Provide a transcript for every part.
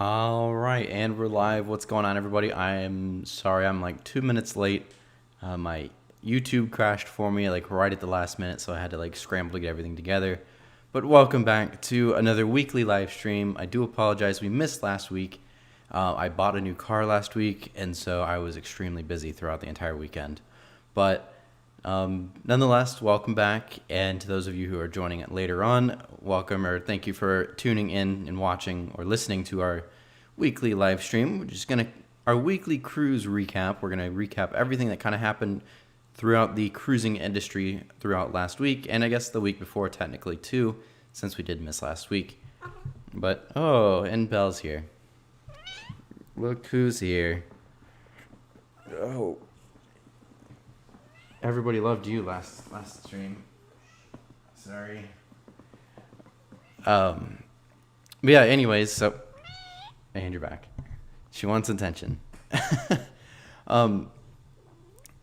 All right, and we're live. What's going on, everybody? I am sorry, I'm like 2 minutes late. My YouTube crashed for me like right at the last minute, so I had to like scramble to get everything together. But welcome back to another weekly live stream. I do apologize, we missed last week. I bought a new car last week, and so I was extremely busy throughout the entire weekend. But nonetheless, welcome back, and to those of you who are joining it later on, welcome or thank you for tuning in and watching or listening to our weekly live stream. We're just our weekly cruise recap. We're gonna recap everything that kind of happened throughout the cruising industry throughout last week, and I guess the week before technically too, since we did miss last week. But and Belle's here. Look who's here. Oh. Everybody loved you last stream. Sorry. But yeah, anyways, so and you're back. She wants attention.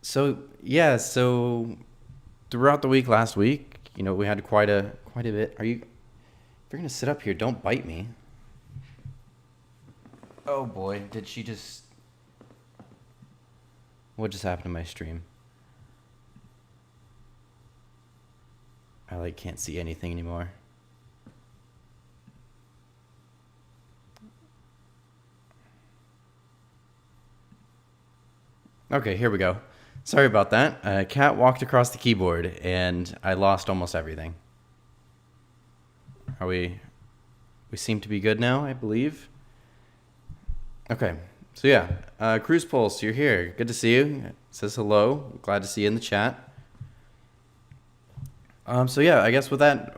So throughout the week last week, we had quite a bit. If you're gonna sit up here, don't bite me. Oh boy, what just happened to my stream? I can't see anything anymore. Okay, here we go. Sorry about that. Cat walked across the keyboard and I lost almost everything. We seem to be good now, I believe. Okay, so yeah, Cruise Pulse, you're here. Good to see you. It says hello. Glad to see you in the chat. So yeah, I guess with that,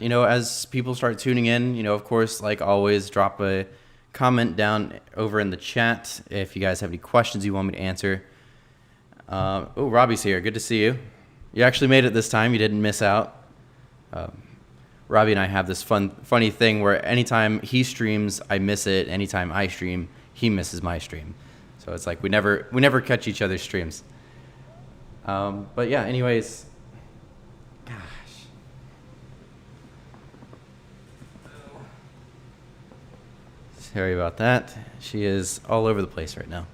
as people start tuning in, of course, like always, drop a comment down over in the chat if you guys have any questions you want me to answer. Robbie's here. Good to see you. You actually made it this time. You didn't miss out. Robbie and I have this funny thing where anytime he streams, I miss it. Anytime I stream, he misses my stream. So it's like we never catch each other's streams. But yeah, anyways. Sorry about that. She is all over the place right now.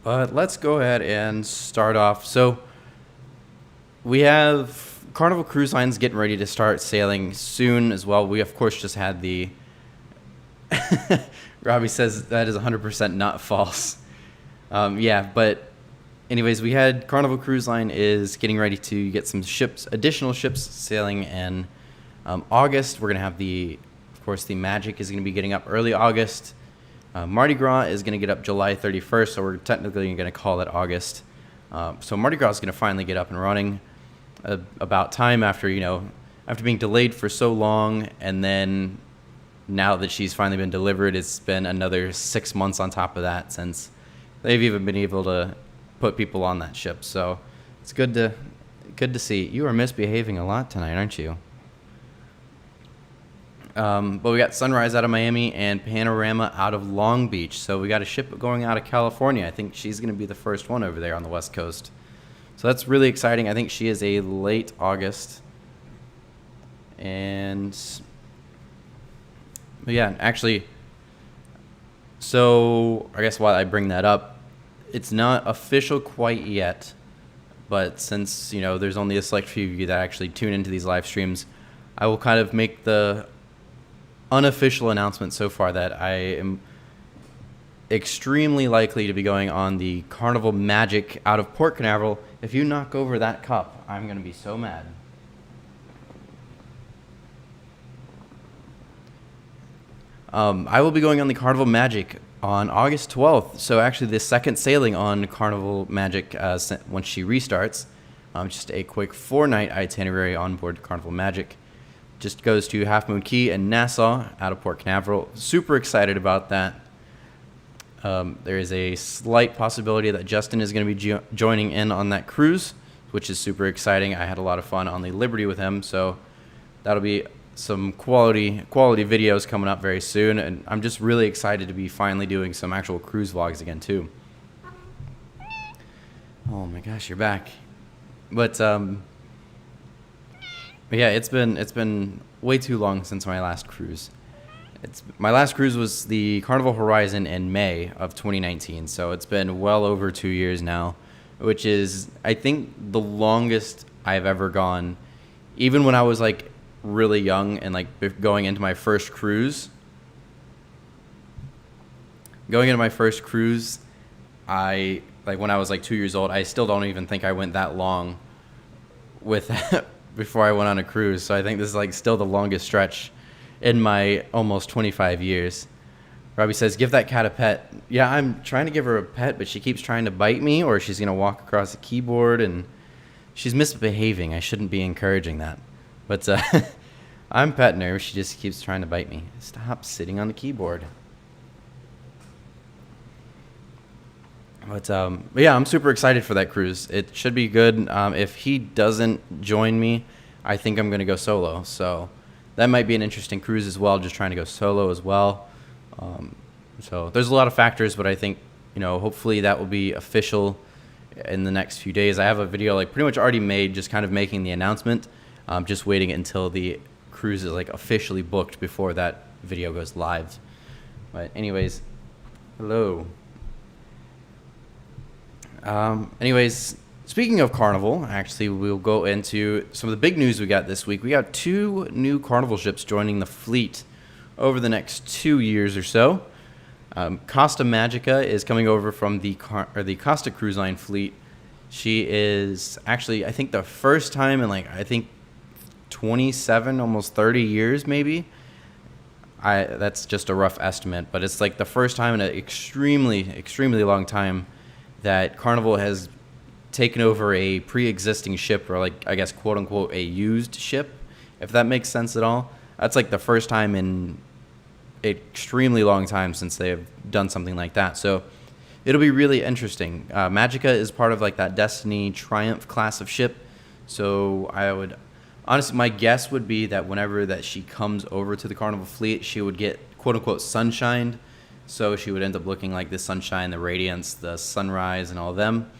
But let's go ahead and start off. So we have Carnival Cruise Lines getting ready to start sailing soon as well. We, of course, just had the... Robbie says that is 100% not false. Yeah, but anyways, we had Carnival Cruise Line is getting ready to get some additional ships sailing in August. We're going to have of course, the Magic is going to be getting up early August. Mardi Gras is going to get up July 31st, so we're technically going to call it August. So Mardi Gras is going to finally get up and running about time after being delayed for so long, and then now that she's finally been delivered, it's been another 6 months on top of that since they've even been able to put people on that ship. So it's good to see. You are misbehaving a lot tonight, aren't you? But we got Sunrise out of Miami and Panorama out of Long Beach. So we got a ship going out of California. I think she's going to be the first one over there on the West Coast. So that's really exciting. I think she is a late August. But yeah, actually, so I guess while I bring that up, it's not official quite yet. But since, there's only a select few of you that actually tune into these live streams, I will kind of make the unofficial announcement so far that I am extremely likely to be going on the Carnival Magic out of Port Canaveral. If you knock over that cup, I'm going to be so mad. I will be going on the Carnival Magic on August 12th. So actually the second sailing on Carnival Magic once she restarts. Just a quick 4-night itinerary on board Carnival Magic. Just goes to Half Moon Cay and Nassau out of Port Canaveral. Super excited about that. There is a slight possibility that Justin is going to be joining in on that cruise, which is super exciting. I had a lot of fun on the Liberty with him, so that'll be some quality videos coming up very soon. And I'm just really excited to be finally doing some actual cruise vlogs again too. Oh my gosh, you're back. But yeah, it's been way too long since my last cruise. It's my last cruise was the Carnival Horizon in May of 2019, so it's been well over 2 years now, which is I think the longest I've ever gone. Even when I was like really young and like going into my first cruise, I like when I was like 2 years old. I still don't even think I went that long with before I went on a cruise. So I think this is like still the longest stretch in my almost 25 years. Robbie says, give that cat a pet. Yeah, I'm trying to give her a pet, but she keeps trying to bite me, or she's going to walk across the keyboard, and she's misbehaving. I shouldn't be encouraging that. But I'm petting her. She just keeps trying to bite me. Stop sitting on the keyboard. But yeah, I'm super excited for that cruise. It should be good. If he doesn't join me, I think I'm going to go solo. So that might be an interesting cruise as well, just trying to go solo as well. So there's a lot of factors, but I think, hopefully that will be official in the next few days. I have a video like pretty much already made, just kind of making the announcement. Just waiting until the cruise is like officially booked before that video goes live. But anyways, hello. Anyways, speaking of Carnival, actually, we'll go into some of the big news we got this week. We got 2 new Carnival ships joining the fleet over the next 2 years or so. Costa Magica is coming over from the Costa Cruise Line fleet. She is actually, I think, the first time in 27, almost 30 years, maybe. That's just a rough estimate, but it's like the first time in an extremely, extremely long time that Carnival has taken over a pre-existing ship, or like, I guess, quote unquote, a used ship, if that makes sense at all. That's like the first time in extremely long time since they have done something like that. So it'll be really interesting. Magica is part of like that Destiny Triumph class of ship. So I would, honestly, my guess would be that whenever that she comes over to the Carnival fleet, she would get quote unquote sunshined. So she would end up looking like the Sunshine, the Radiance, the Sunrise, and all of them.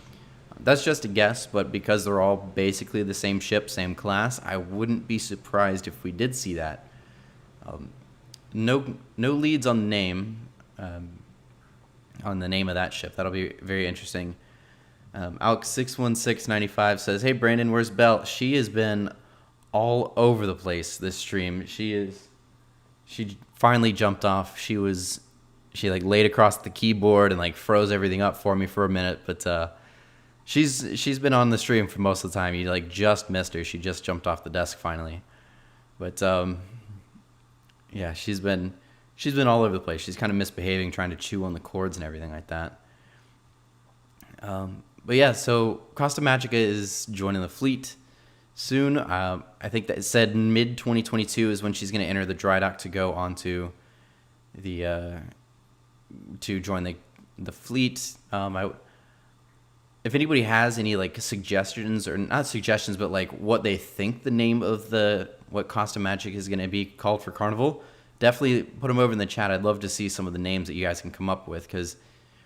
That's just a guess, but because they're all basically the same ship, same class, I wouldn't be surprised if we did see that. No leads on the name, of that ship. That'll be very interesting. Alex61695 says, "Hey Brandon, where's Belle? She has been all over the place this stream. She finally jumped off. She like laid across the keyboard and like froze everything up for me for a minute, but she's been on the stream for most of the time. You like just missed her. She just jumped off the desk finally. But yeah, she's been all over the place. She's kind of misbehaving, trying to chew on the cords and everything like that. But yeah, so Costa Magica is joining the fleet soon. I think that it said mid 2022 is when she's going to enter the dry dock to go onto the to join the fleet. If anybody has any like suggestions, or not suggestions, but like what they think the name of what Costa Magic is going to be called for Carnival, definitely put them over in the chat. I'd love to see some of the names that you guys can come up with, because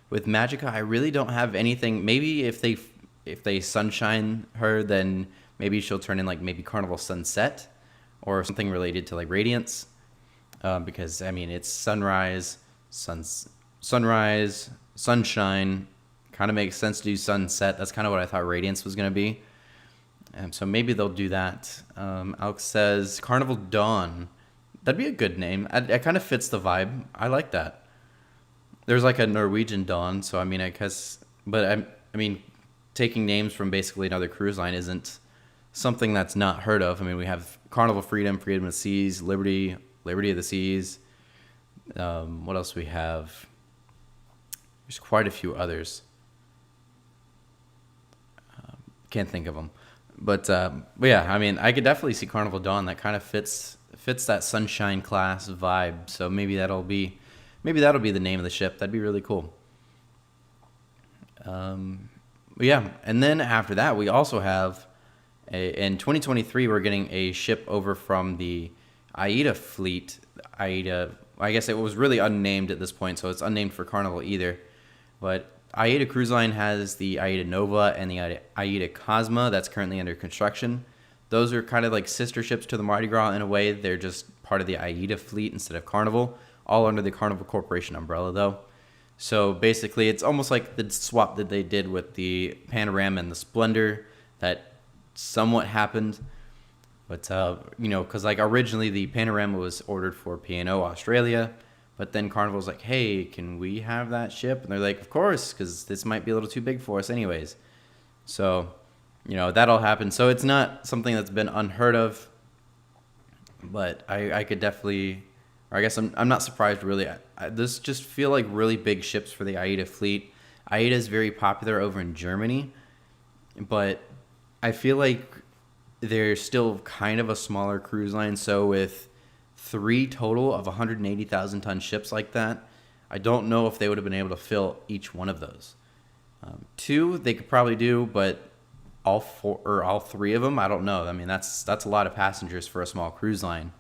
with Magica, I really don't have anything. Maybe if they sunshine her, then maybe she'll turn in like maybe Carnival Sunset or something related to like Radiance, because I mean it's sunrise, sunshine. Kind of makes sense to do sunset. That's kind of what I thought Radiance was going to be. So maybe they'll do that. Alex says Carnival Dawn. That'd be a good name. It kind of fits the vibe. I like that. There's like a Norwegian Dawn, so I mean, I guess, but I mean, taking names from basically another cruise line isn't something that's not heard of. I mean, we have Carnival Freedom, Freedom of the Seas, Liberty of the Seas. What else do we have? There's quite a few others. Can't think of them, but yeah, I mean, I could definitely see Carnival Dawn. That kind of fits that sunshine class vibe. So maybe that'll be the name of the ship. That'd be really cool. Yeah, and then after that, we also have in 2023 we're getting a ship over from the AIDA fleet. AIDA, I guess it was really unnamed at this point, so it's unnamed for Carnival either, but AIDA Cruise Line has the AIDA Nova and the AIDA Cosma that's currently under construction. Those are kind of like sister ships to the Mardi Gras in a way. They're just part of the AIDA fleet instead of Carnival. all under the Carnival Corporation umbrella, though. So basically, it's almost like the swap that they did with the Panorama and the Splendor that somewhat happened. But, because like originally the Panorama was ordered for P&O Australia, but then Carnival's like, hey, can we have that ship? And they're like, of course, because this might be a little too big for us anyways. So, that all happened. So it's not something that's been unheard of, but I could definitely, or I guess I'm not surprised really. This just feel like really big ships for the AIDA fleet. AIDA is very popular over in Germany, but I feel like they're still kind of a smaller cruise line. So with 3 total of 180,000 ton ships like that, I don't know if they would have been able to fill each one of those. 2 they could probably do, but all 4 or all 3 of them, I don't know. I mean, that's a lot of passengers for a small cruise line.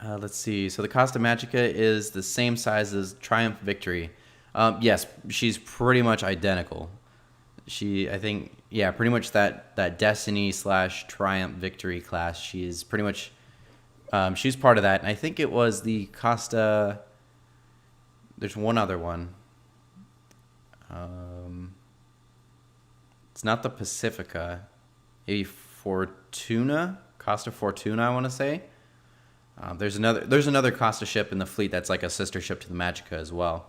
Let's see. So the Costa Magica is the same size as Triumph Victory. Yes, she's pretty much identical. I think, yeah, pretty much that Destiny / Triumph Victory class. She's pretty much, she's part of that. And I think it was the Costa. There's one other one. It's not the Pacifica. Maybe Fortuna, Costa Fortuna, I want to say. There's another Costa ship in the fleet that's like a sister ship to the Magica as well.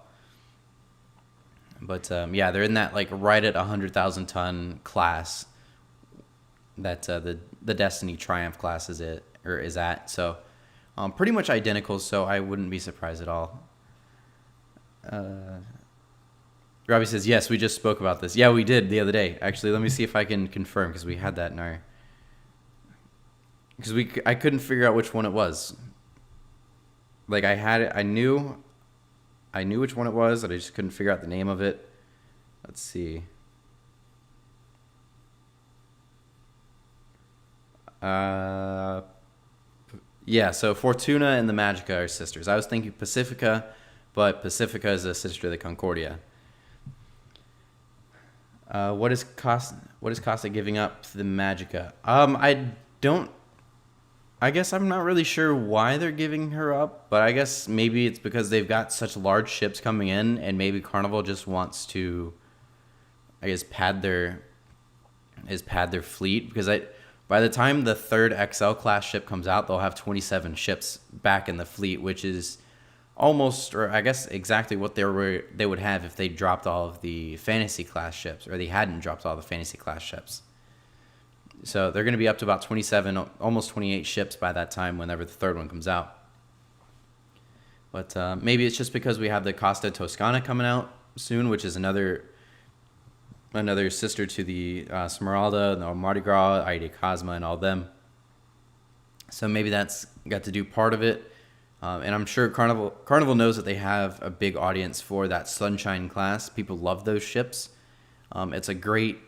But yeah, they're in that like right at 100,000 ton class that the Destiny Triumph class is at. So pretty much identical. So I wouldn't be surprised at all. Robbie says, yes, we just spoke about this. Yeah, we did the other day. Actually, let me see if I can confirm because we had that in our. Because I couldn't figure out which one it was. Like I had it, I knew which one it was, and I just couldn't figure out the name of it. Let's see. Yeah, so Fortuna and the Magica are sisters. I was thinking Pacifica, but Pacifica is a sister to the Concordia. What is Costa giving up to the Magica? I guess I'm not really sure why they're giving her up, but I guess maybe it's because they've got such large ships coming in, and maybe Carnival just wants to, I guess, pad their fleet. Because by the time the 3rd XL class ship comes out, they'll have 27 ships back in the fleet, which is almost, or I guess exactly what they would have if they dropped all of the Fantasy class ships, or they hadn't dropped all the Fantasy class ships. So they're going to be up to about 27, almost 28 ships by that time whenever the 3rd one comes out. But maybe it's just because we have the Costa Toscana coming out soon, which is another sister to the Smeralda, the Mardi Gras, AIDA Cosma, and all them. So maybe that's got to do part of it. And I'm sure Carnival knows that they have a big audience for that Sunshine class. People love those ships. It's a great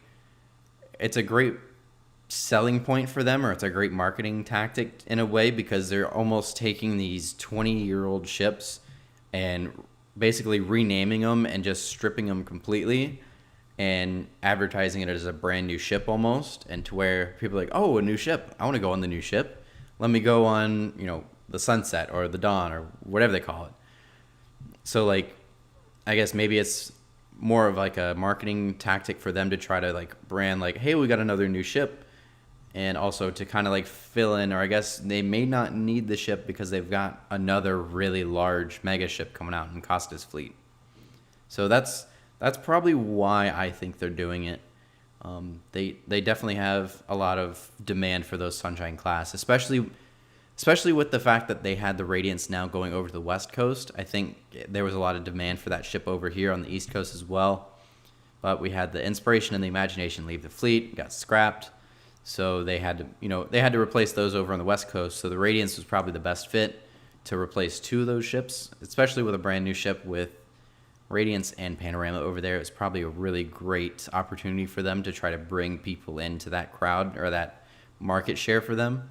selling point for them, or it's a great marketing tactic in a way, because they're almost taking these 20-year-old ships and basically renaming them and just stripping them completely and advertising it as a brand new ship almost, and to where people are like, oh, a new ship, I want to go on the new ship, let me go on the Sunset or the Dawn or whatever they call it. So like, I guess maybe it's more of like a marketing tactic for them to try to like brand like, hey, we got another new ship. And also to kind of like fill in, or I guess they may not need the ship because they've got another really large mega ship coming out in Costa's fleet. So that's probably why I think they're doing it. They definitely have a lot of demand for those Sunshine class, especially with the fact that they had the Radiance now going over to the West Coast. I think there was a lot of demand for that ship over here on the East Coast as well. But we had the Inspiration and the Imagination leave the fleet, got scrapped. So they had to replace those over on the West Coast. So the Radiance was probably the best fit to replace 2 of those ships, especially with a brand new ship with Radiance and Panorama over there. It's probably a really great opportunity for them to try to bring people into that crowd or that market share for them.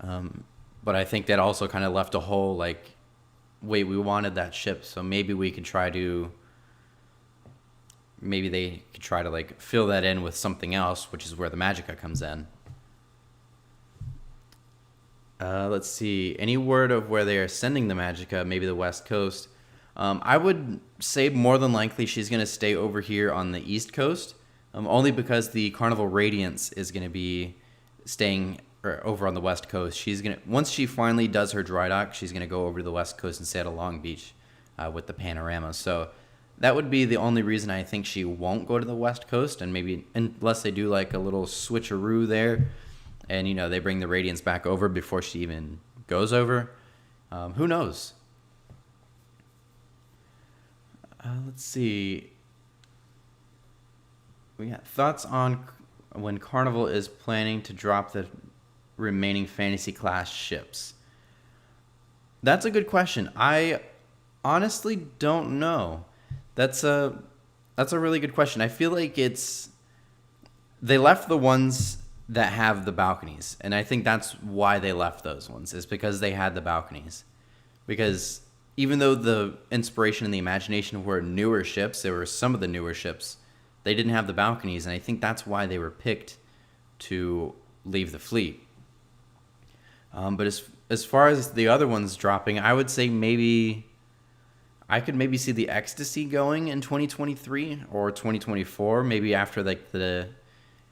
But I think that also kind of left a hole like, wait, we wanted that ship, so maybe they could try to like fill that in with something else, which is where the Magica comes in. Let's see. Any word of where they are sending the Magica? Maybe the West Coast. I would say more than likely she's going to stay over here on the East Coast, only because the Carnival Radiance is going to be staying over on the West Coast. She's gonna once she finally does her dry dock, she's going to go over to the West Coast and stay at Long Beach with the Panorama. So that would be the only reason I think she won't go to the West Coast, and maybe unless they do like a little switcheroo there, and they bring the Radiance back over before she even goes over. Who knows? Let's see. We got thoughts on when Carnival is planning to drop the remaining fantasy class ships. That's a good question. I honestly don't know. That's a really good question. I feel like they left the ones that have the balconies, and I think that's why they left those ones, is because they had the balconies. Because even though the inspiration and the imagination were newer ships, there were some of the newer ships, they didn't have the balconies, and I think that's why they were picked to leave the fleet. But as far as the other ones dropping, I would say I could maybe see the Ecstasy going in 2023 or 2024, maybe after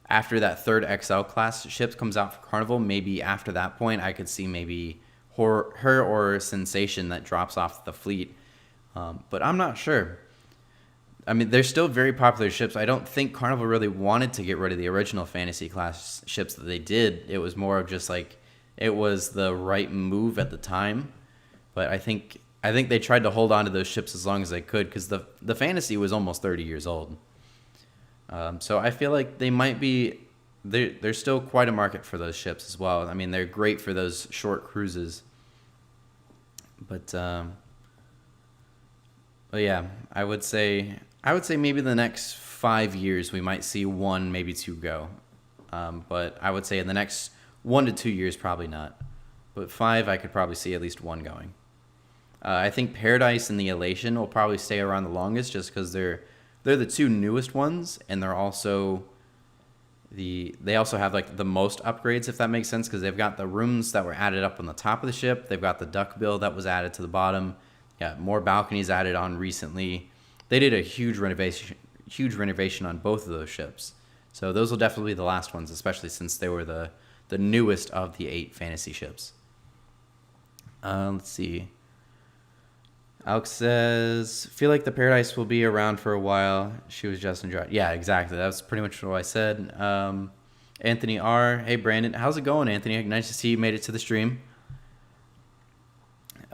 after that third XL class ship comes out for Carnival. Maybe after that point, I could see maybe her or Sensation that drops off the fleet. But I'm not sure. I mean, they're still very popular ships. I don't think Carnival really wanted to get rid of the original fantasy class ships that they did. It was more of just like it was the right move at the time. But I think they tried to hold on to those ships as long as they could, because the fantasy was almost 30 years old. So I feel like they might be there's still quite a market for those ships as well. I mean, they're great for those short cruises. But yeah, I would say maybe the next 5 years we might see one, maybe two go. But I would say in the next 1 to 2 years, probably not. But 5, I could probably see at least one going. I think Paradise and the Elation will probably stay around the longest, just because they're the two newest ones, and they also have like the most upgrades, if that makes sense, because they've got the rooms that were added up on the top of the ship. They've got the duckbill that was added to the bottom. Yeah, more balconies added on recently. They did a huge renovation on both of those ships. So those will definitely be the last ones, especially since they were the newest of the 8 fantasy ships. Let's see. Alex says, feel like the Paradise will be around for a while. She was just enjoyed. Yeah, exactly. That's pretty much what I said. Anthony R. Hey, Brandon. How's it going, Anthony? Nice to see you made it to the stream.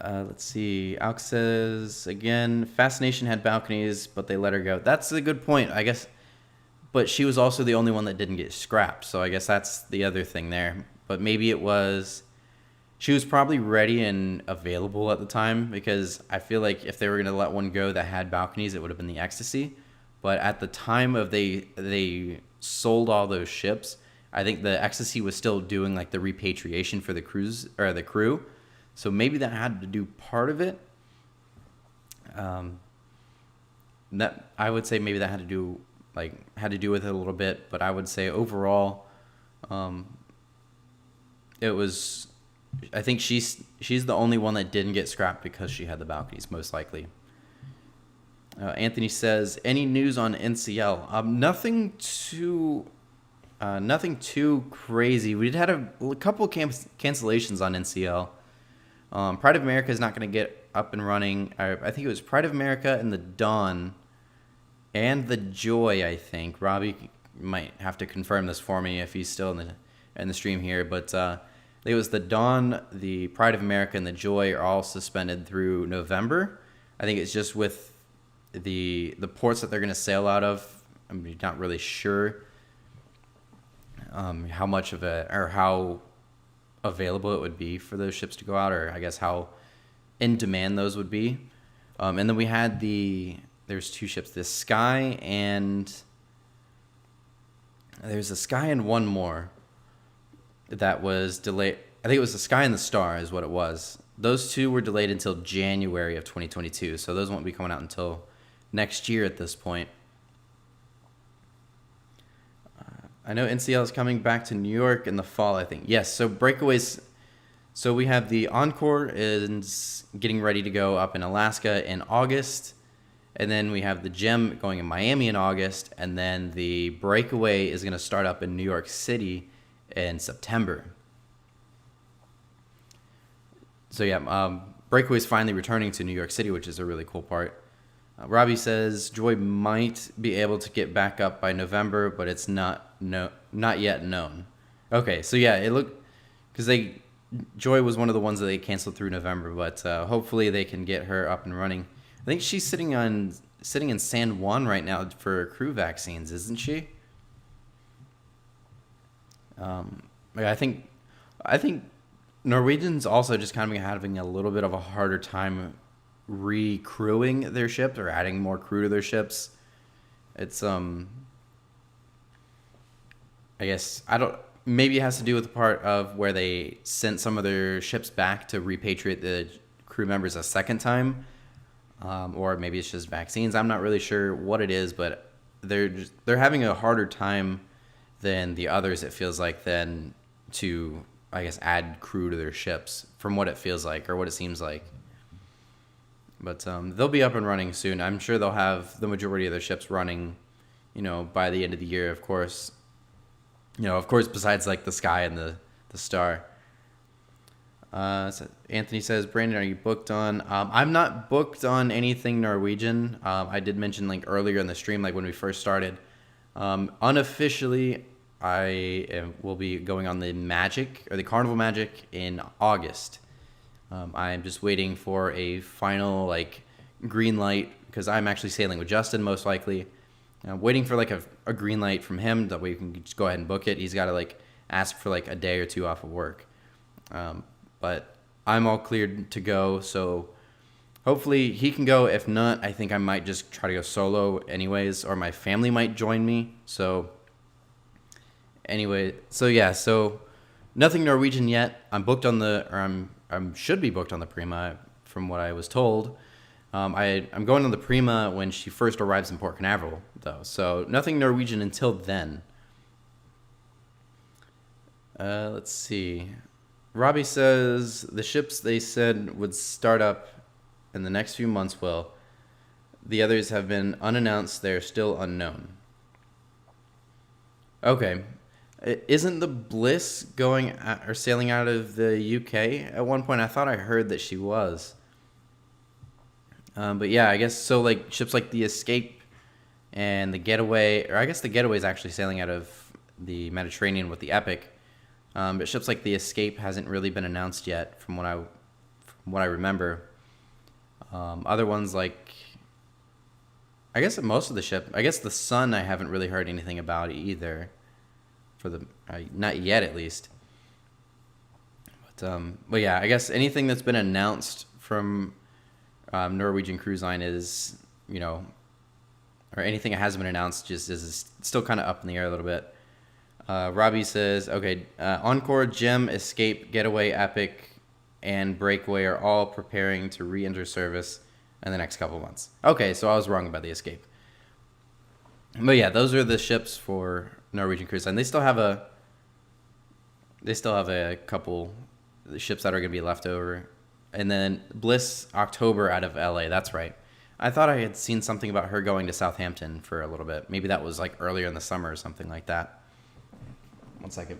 Let's see. Alex says, again, Fascination had balconies, but they let her go. That's a good point, I guess. But she was also the only one that didn't get scrapped. So I guess that's the other thing there. But maybe it was... She was probably ready and available at the time, because I feel like if they were going to let one go that had balconies, it would have been the Ecstasy. But at the time of they sold all those ships, I think the Ecstasy was still doing like the repatriation for the the crew. So maybe that had to do part of it. That I would say maybe that had to do with it a little bit, but I would say overall, it was. I think she's the only one that didn't get scrapped because she had the balconies, most likely. Anthony says, any news on NCL? Nothing too crazy. We did had a couple cancellations on NCL. Pride of America is not going to get up and running. I think it was Pride of America and the Dawn and the Joy, I think. Robbie might have to confirm this for me if he's still in the stream here, but it was the Dawn, the Pride of America, and the Joy are all suspended through November. I think it's just with the ports that they're going to sail out of. I'm not really sure how much of how available it would be for those ships to go out, or I guess how in demand those would be. And then we had there's 2 ships, the Sky and there's a Sky and one more that was delayed. I think it was the Sky and the Star is what it was. Those 2 were delayed until January of 2022, so those won't be coming out until next year at this point. I know NCL is coming back to New York in the fall, I think. Yes, so Breakaways So we have the Encore is getting ready to go up in Alaska in August. And then we have the Gem going in Miami in August. And then the Breakaway is going to start up in New York City in September. So yeah, Breakaway is finally returning to New York City, which is a really cool part. Robbie says Joy might be able to get back up by November, but it's not yet known. Okay, so yeah, it looked because Joy was one of the ones that they canceled through November, but hopefully they can get her up and running. I think she's sitting in San Juan right now for crew vaccines, isn't she? Yeah, I think Norwegian's also just kind of having a little bit of a harder time recrewing their ships or adding more crew to their ships. It's I guess I don't maybe it has to do with the part of where they sent some of their ships back to repatriate the crew members a second time. Or maybe it's just vaccines. I'm not really sure what it is, but they're having a harder time than the others, it feels like, than to, I guess, add crew to their ships from what it feels like or what it seems like. But they'll be up and running soon. I'm sure they'll have the majority of their ships running, by the end of the year, of course. Of course, besides like the Sky and the Star. So Anthony says, Brandon, are you booked on? I'm not booked on anything Norwegian. I did mention like earlier in the stream, like when we first started. Unofficially, will be going on the Magic or the Carnival Magic in August. I'm just waiting for a final like green light because I'm actually sailing with Justin most likely. I'm waiting for like a green light from him that way we can just go ahead and book it. He's got to like ask for like a day or two off of work. But I'm all cleared to go, so hopefully he can go. If not, I think I might just try to go solo anyways, or my family might join me. So anyway, so nothing Norwegian yet. I'm booked on I should be booked on the Prima from what I was told. I'm going on the Prima when she first arrives in Port Canaveral, though. So nothing Norwegian until then. Let's see. Robbie says the ships they said would start up in the next few months will. The others have been unannounced. They're still unknown. Okay. Isn't the Bliss or sailing out of the UK at one point? I thought I heard that she was. But yeah, I guess so. Like ships like the Escape and the Getaway, or I guess the Getaway is actually sailing out of the Mediterranean with the Epic. But ships like the Escape hasn't really been announced yet, from what I remember. Other ones like, I guess most of the the Sun I haven't really heard anything about either. Not yet at least. But yeah, I guess anything that's been announced from Norwegian Cruise Line is, or anything that hasn't been announced just is still kind of up in the air a little bit. Robbie says, okay, Encore, Gem, Escape, Getaway, Epic, and Breakaway are all preparing to re-enter service in the next couple of months. Okay, so I was wrong about the Escape. But yeah, those are the ships for Norwegian Cruise Line. They still have a couple ships that are going to be left over. And then Bliss October out of LA, that's right. I thought I had seen something about her going to Southampton for a little bit. Maybe that was like earlier in the summer or something like that. One second.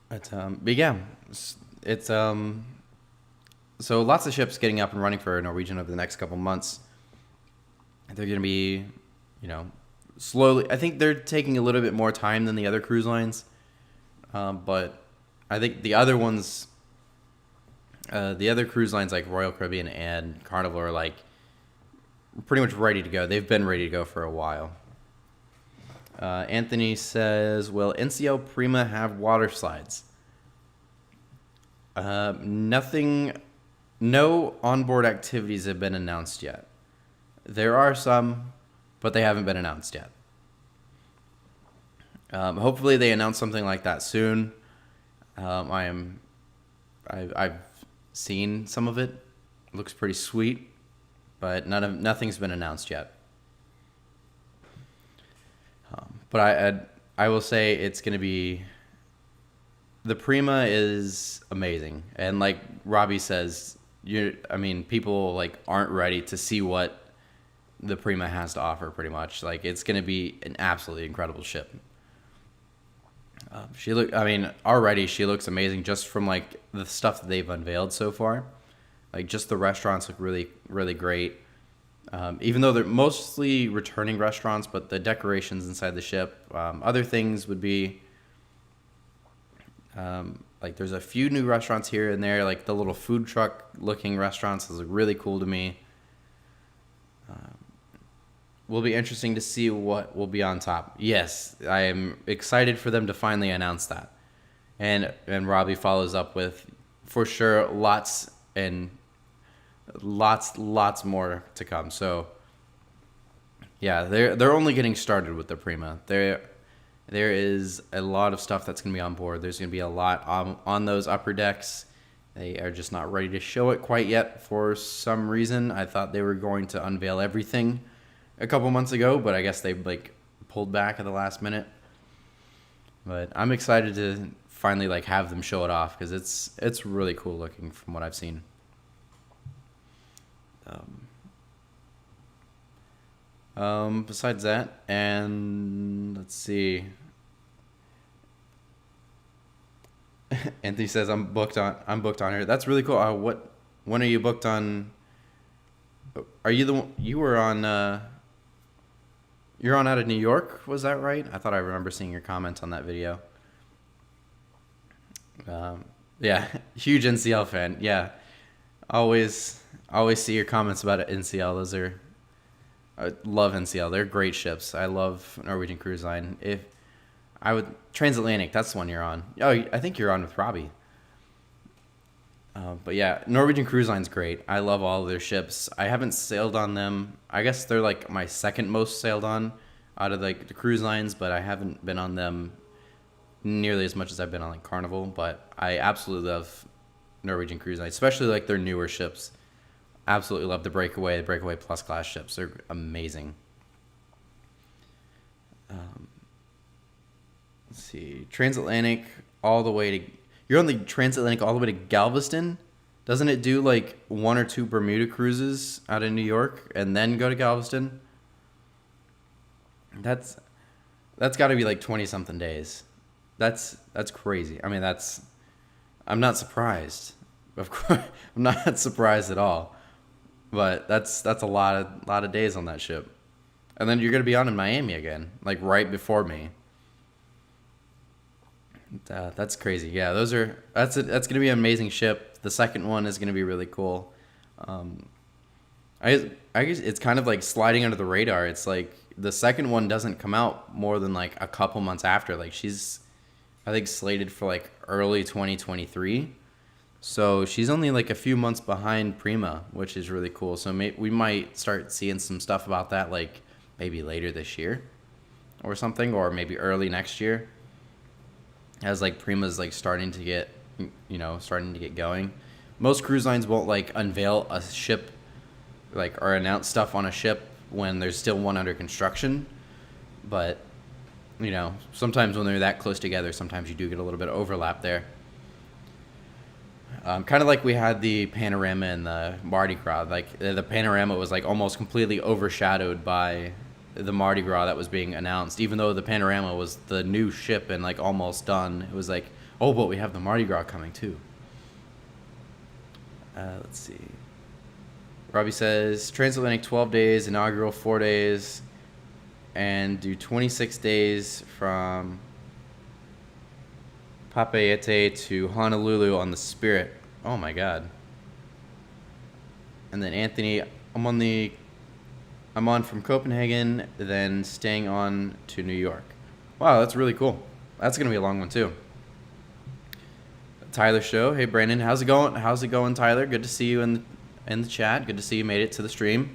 But yeah, it's so lots of ships getting up and running for Norwegian over the next couple months. They're going to be, slowly. I think they're taking a little bit more time than the other cruise lines, but I think the other ones, the other cruise lines like Royal Caribbean and Carnival are like pretty much ready to go. They've been ready to go for a while. Anthony says, will NCL Prima have water slides? Nothing, no onboard activities have been announced yet. There are some, but they haven't been announced yet. Hopefully they announce something like that soon. I've seen some of it. It looks pretty sweet, but nothing's been announced yet. But I will say it's going to be, the Prima is amazing. And like Robbie says, people like aren't ready to see what the Prima has to offer pretty much. Like it's going to be an absolutely incredible ship. Already she looks amazing just from like the stuff that they've unveiled so far. Like just the restaurants look really, really great. Even though they're mostly returning restaurants, but the decorations inside the ship. Other things would be like there's a few new restaurants here and there, like the little food truck looking restaurants. Those look really cool to me. Will be interesting to see what will be on top. Yes, I am excited for them to finally announce that. And Robbie follows up with, for sure, lots more to come. So yeah, they're only getting started with the Prima. There is a lot of stuff that's going to be on board. There's going to be a lot on those upper decks. They are just not ready to show it quite yet for some reason. I thought they were going to unveil everything a couple months ago, but I guess they like pulled back at the last minute. But I'm excited to finally like have them show it off because it's really cool looking from what I've seen. Besides that, and let's see. Anthony says I'm booked on here. That's really cool. When are you booked on? Are you the one you were on? You're on out of New York, was that right? I thought I remember seeing your comment on that video. Yeah, huge NCL fan. Yeah, always see your comments about NCL. I love NCL. They're great ships. I love Norwegian Cruise Line. Transatlantic, that's the one you're on. Oh, I think you're on with Robbie. But yeah, Norwegian Cruise Line's great. I love all of their ships. I haven't sailed on them. I guess they're like my second most sailed on out of like the cruise lines, but I haven't been on them nearly as much as I've been on like Carnival. But I absolutely love Norwegian Cruise Line, especially like their newer ships. Absolutely love the Breakaway Plus class ships. They're amazing. Let's see, Transatlantic all the way to. You're on the Transatlantic all the way to Galveston. Doesn't it do like one or two Bermuda cruises out of New York and then go to Galveston? That's got to be like 20 something days. That's crazy. I mean, I'm not surprised. Of course, I'm not surprised at all. But that's a lot of days on that ship. And then you're going to be on in Miami again, like right before me. That's crazy. Yeah, that's going to be an amazing ship. The second one is going to be really cool. I guess it's kind of like sliding under the radar. It's like the second one doesn't come out more than like a couple months after. Like she's, I think, slated for like early 2023. So she's only like a few months behind Prima, which is really cool. So we might start seeing some stuff about that like maybe later this year or something, or maybe early next year. As like Prima's like starting to get going. Most cruise lines won't like unveil a ship like or announce stuff on a ship when there's still one under construction. But sometimes when they're that close together, sometimes you do get a little bit of overlap there. Kind of like we had the Panorama and the Mardi Gras. Like the Panorama was like almost completely overshadowed by the Mardi Gras that was being announced. Even though the Panorama was the new ship and like almost done, it was like, oh, but we have the Mardi Gras coming too. Let's see. Robbie says Transatlantic 12 days, inaugural 4 days, and do 26 days from Papeete to Honolulu on the Spirit. Oh my God. And then Anthony, I'm on from Copenhagen, then staying on to New York. Wow, that's really cool. That's gonna be a long one too. Tyler Show. Hey Brandon, how's it going, Tyler? Good to see you in the chat. Good to see you made it to the stream.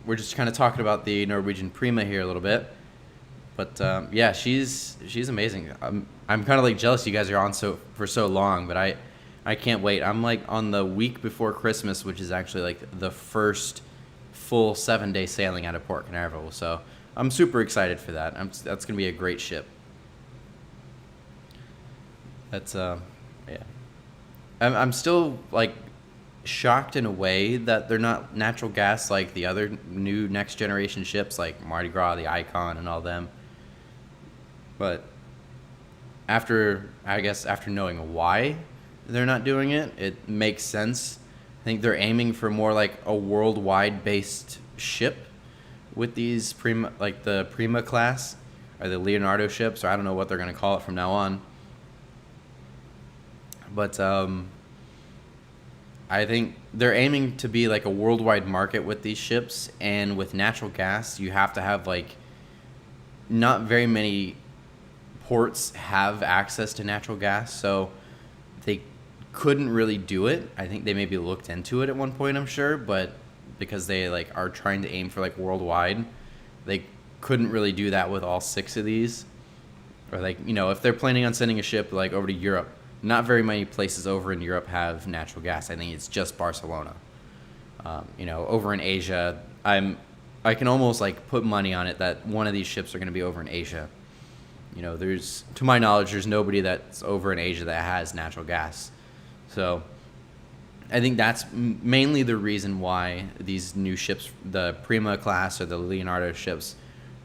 We're just kind of talking about the Norwegian Prima here a little bit. But yeah, she's amazing. I'm kind of like jealous you guys are on for so long, but I can't wait. I'm like on the week before Christmas, which is actually like the first full 7-day sailing out of Port Canaveral. So I'm super excited for that. That's gonna be a great ship. That's yeah. I'm still like shocked in a way that they're not natural gas like the other new next generation ships like Mardi Gras, the Icon, and all them. But after knowing why they're not doing it, it makes sense. I think they're aiming for more like a worldwide based ship with these the Prima class or the Leonardo ships, or I don't know what they're gonna call it from now on. But I think they're aiming to be like a worldwide market with these ships, and with natural gas, you have to have like not very many ports have access to natural gas, so they couldn't really do it. I think they maybe looked into it at one point, I'm sure, but because they like are trying to aim for like worldwide, they couldn't really do that with all 6 of these. Or like, if they're planning on sending a ship like over to Europe, not very many places over in Europe have natural gas. I think it's just Barcelona. Over in Asia, I can almost like put money on it that one of these ships are going to be over in Asia. To my knowledge, there's nobody that's over in Asia that has natural gas. So I think that's mainly the reason why these new ships, the Prima class or the Leonardo ships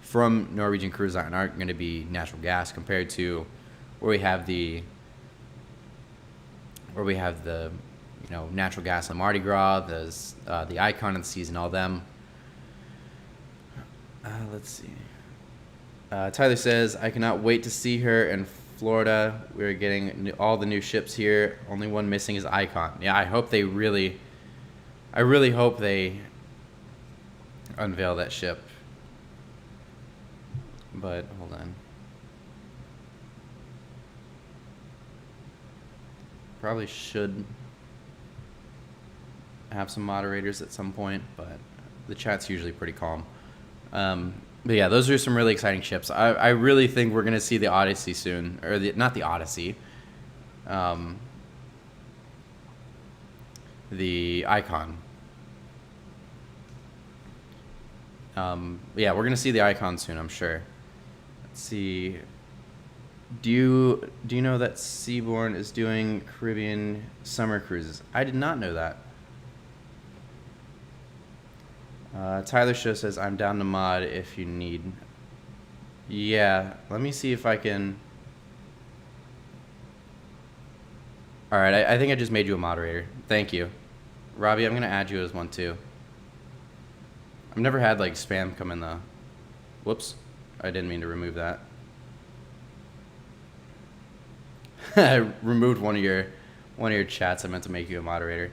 from Norwegian Cruise Line, aren't going to be natural gas compared to where we have the natural gas on Mardi Gras, the Icon of the Seas, and all them. Let's see. Tyler says, I cannot wait to see her in Florida. We're getting all the new ships here. Only one missing is Icon. Yeah, I really hope they unveil that ship. But hold on. Probably should have some moderators at some point, but the chat's usually pretty calm. But yeah, those are some really exciting ships. I really think we're going to see the Odyssey soon. Or not the Odyssey. The Icon. Yeah, we're going to see the Icon soon, I'm sure. Let's see. Do you know that Seabourn is doing Caribbean summer cruises? I did not know that. Tyler Show says, I'm down to mod if you need. Yeah, let me see if I can. Alright, I think I just made you a moderator. Thank you. Robbie, I'm going to add you as one too. I've never had like spam come in the. Whoops. I didn't mean to remove that. I removed one of your chats. I meant to make you a moderator.